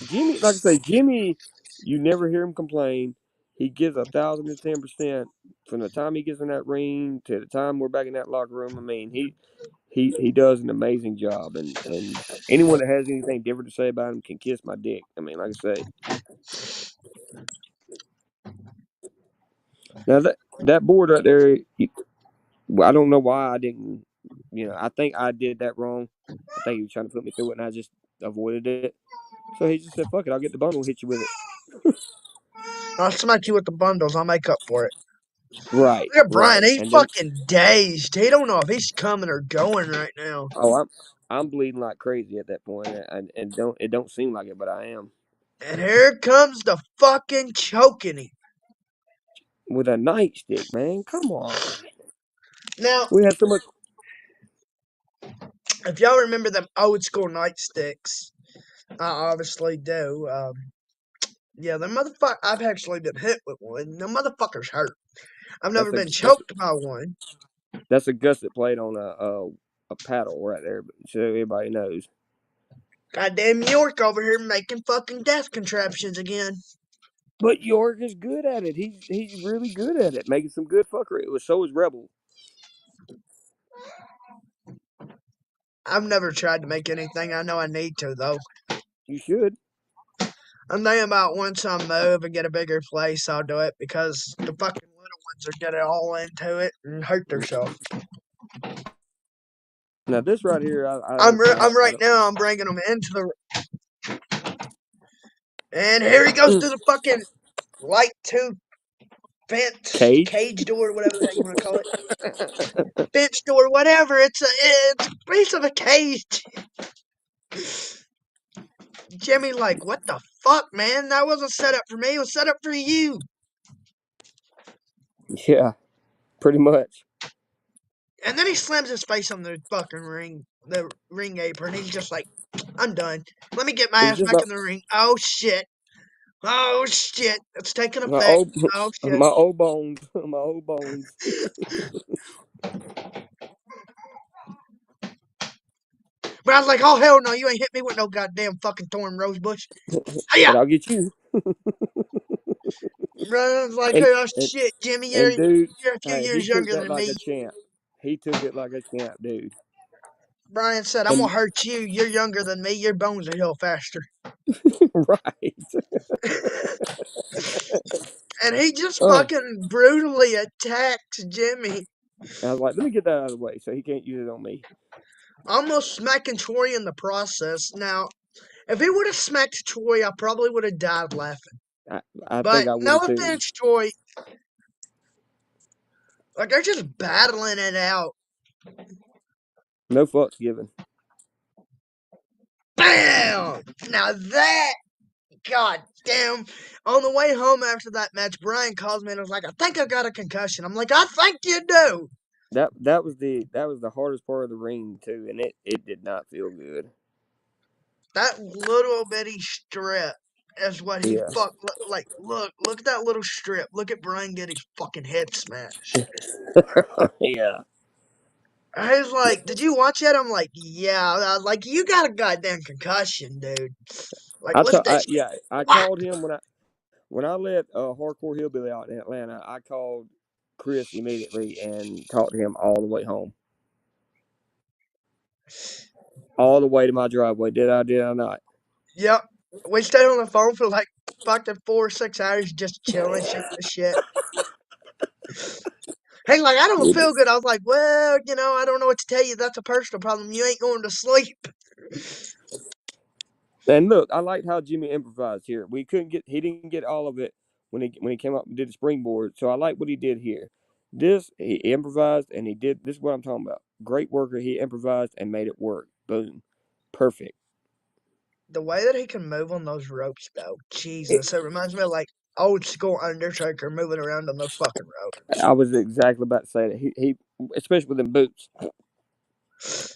Jimmy, like I say, Jimmy, you never hear him complain. He gives 1,010% from the time he gets in that ring to the time we're back in that locker room. I mean, he does an amazing job, and anyone that has anything different to say about him can kiss my dick. I mean, like I say. Now that board right there, I don't know why I didn't. I think I did that wrong. I think he was trying to put me through it, and I just avoided it. So he just said, "Fuck it, I'll get the bundle and hit you with it." I'll smack you with the bundles. I'll make up for it. Right, Look at Brian. right. He's And then, fucking dazed. He don't know if he's coming or going right now. oh, I'm bleeding like crazy at that point, and it don't seem like it, but I am. And here comes the fucking choking him. With a nightstick, man. Come on. Now, We had so much. if y'all remember them old school nightsticks, I obviously do. Yeah, the motherfucker. I've actually been hit with one. The motherfucker's hurt. I've never been choked by one. That's a gusset plate on a paddle right there, so everybody knows. Goddamn York over here making fucking death contraptions again. But York is good at it. He's really good at it, making some good fuckery. So is Rebel. I've never tried to make anything. I know I need to though. You should. I'm thinking about once I move and get a bigger place, I'll do it because the fucking little ones are getting all into it and hurt themselves. Now this right here, I'm right now. I'm bringing them into the, and here he goes through the fucking light tube fence cage door, whatever the hell you want to call it, fence door, whatever. It's a piece of a cage. Jimmy, like, what the fuck, man? That wasn't set up for me. It was set up for you. Yeah, pretty much. And then he slams his face on the fucking ring apron. He's just like, I'm done. Let me get my ass back in the ring. Oh shit. Oh shit. It's taking effect. Oh shit. My old bones. My old bones. But I was like, oh hell no, you ain't hit me with no goddamn fucking thorn rose bush. But I'll get you. Bro, I was like, oh shit, Jimmy, you're a few years younger than me. A champ. He took it like a champ, dude. Brian said, I'm gonna hurt you. You're younger than me. Your bones will heal faster. Right. And he just fucking brutally attacks Jimmy. I was like, let me get that out of the way so he can't use it on me. Almost smacking Troy in the process. Now, if he would have smacked Troy, I probably would have died laughing. I think I would no too. offense, Troy. Like, they're just battling it out. No fucks given. Bam! Now that, goddamn. On the way home after that match, Brian calls me and was like, I think I got a concussion. I'm like, I think you do. That was the hardest part of the ring too, and it did not feel good. That little bitty strip is what he like. Look at that little strip. Look at Brian get his fucking head smashed. Yeah. I was like, did you watch it? I'm like, yeah. I was like, you got a goddamn concussion, dude. Like, I called him when I let Hardcore Hillbilly out in Atlanta. I called Chris immediately and talked to him all the way home. All the way to my driveway. Did I not? Yep. We stayed on the phone for like fucking 4 or 6 hours just chilling, shooting the shit. Hey, like, I don't feel good. I was like, well, I don't know what to tell you. That's a personal problem. You ain't going to sleep. And look, I liked how Jimmy improvised here. He didn't get all of it when he came up and did the springboard. So I like what he did here. He improvised and he did. This is what I'm talking about. Great worker. He improvised and made it work. Boom. Perfect. The way that he can move on those ropes, though, Jesus, it reminds me of like old school Undertaker moving around on those fucking ropes. I was exactly about to say that. He especially with them boots.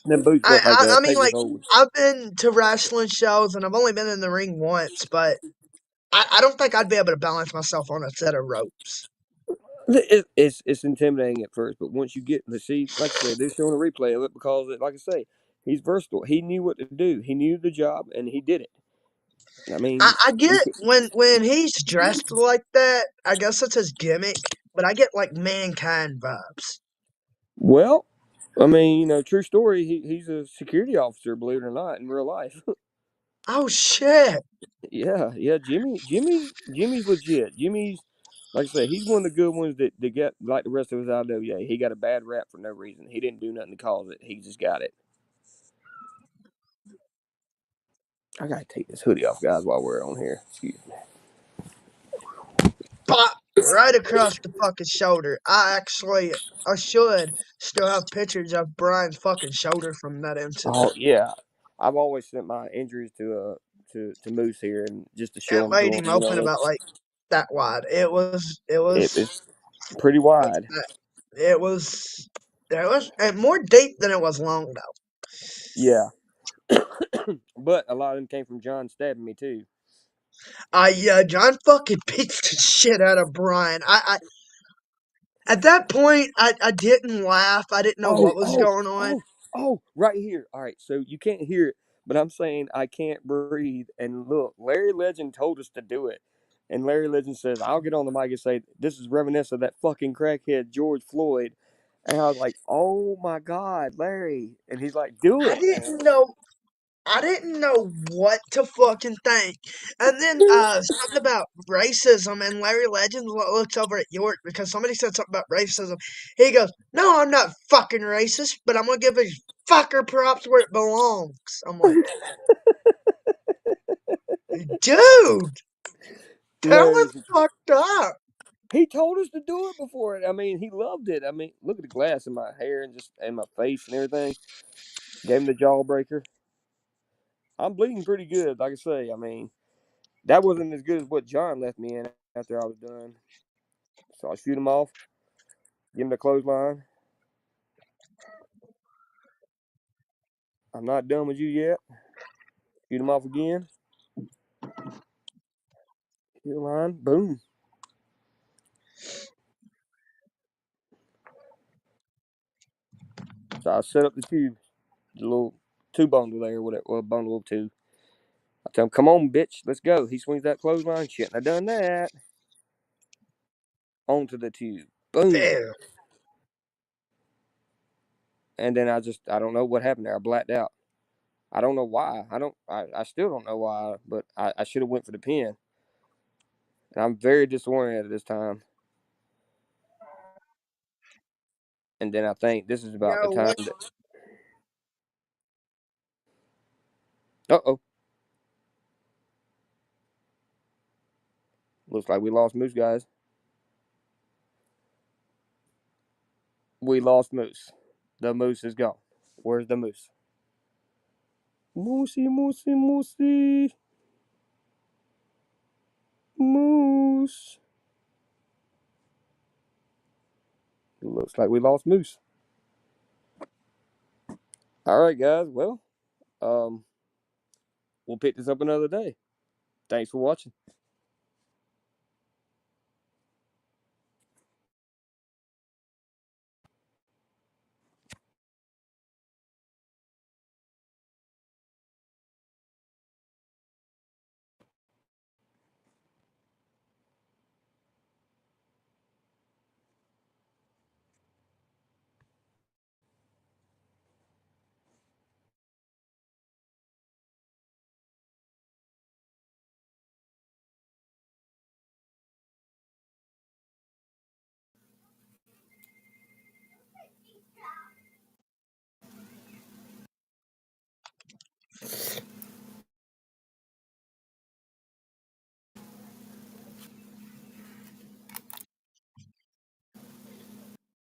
Them boots look like I mean, like, I've been to wrestling shows and I've only been in the ring once, but I don't think I'd be able to balance myself on a set of ropes. It's intimidating at first, but once you get to see, like I said, they're showing a replay of it because, like I say, he's versatile. He knew what to do. He knew the job, and he did it. I mean, I get when he's dressed like that. I guess that's his gimmick, but I get like Mankind vibes. Well, I mean, true story. He's a security officer, believe it or not, in real life. Oh shit! Yeah. Jimmy's legit. Jimmy's, like I say, he's one of the good ones that get, like the rest of his IWA. He got a bad rap for no reason. He didn't do nothing to cause it. He just got it. I gotta take this hoodie off, guys, while we're on here. Excuse me. right across the fucking shoulder. I should still have pictures of Brian's fucking shoulder from that incident. Oh yeah, I've always sent my injuries to Moose here, and just to show It him to laid him. him open about like that wide. It was It's pretty wide. it was and more deep than it was long though. Yeah, but a lot of them came from John stabbing me too. John fucking beat the shit out of Brian. I at that point I didn't laugh. I didn't know what was going on. Right here. All right, so you can't hear it, but I'm saying I can't breathe. And look, Larry Legend told us to do it. And Larry Legend says, I'll get on the mic and say, this is reminiscent of that fucking crackhead George Floyd. And I was like, oh my God, Larry. And he's like, do I it. didn't know what to fucking think. And then something about racism, and Larry Legend looks over at York because somebody said something about racism. He goes, "No, I'm not fucking racist, but I'm gonna give this fucker props where it belongs." I'm like, dude, that was Larry's, fucked up. he told us to do it before. I mean, he loved it. I mean, look at the glass in my hair and my face and everything. Gave him the jawbreaker. I'm bleeding pretty good, like I say. I mean, that wasn't as good as what John left me in after I was done. So I shoot him off, give him the clothesline. I'm not done with you yet. Shoot him off again. Heel line, boom. So I set up the tube, the little two bundle there, whatever, well, bundle of two. I tell him, come on, bitch, let's go. He swings that clothesline. Shouldn't have done that. Onto the tube. Boom. Damn. And then I don't know what happened there. I blacked out. I don't know why. I still don't know why, but I should have went for the pin. And I'm very disoriented at this time. And then I think this is about the Yo, time what? that. Uh-oh. Looks like we lost Moose, guys. We lost Moose. The Moose is gone. Where's the Moose? Moosey, Moosey, Moosey. Moose. Looks like we lost Moose. All right, guys. Well, we'll pick this up another day. Thanks for watching.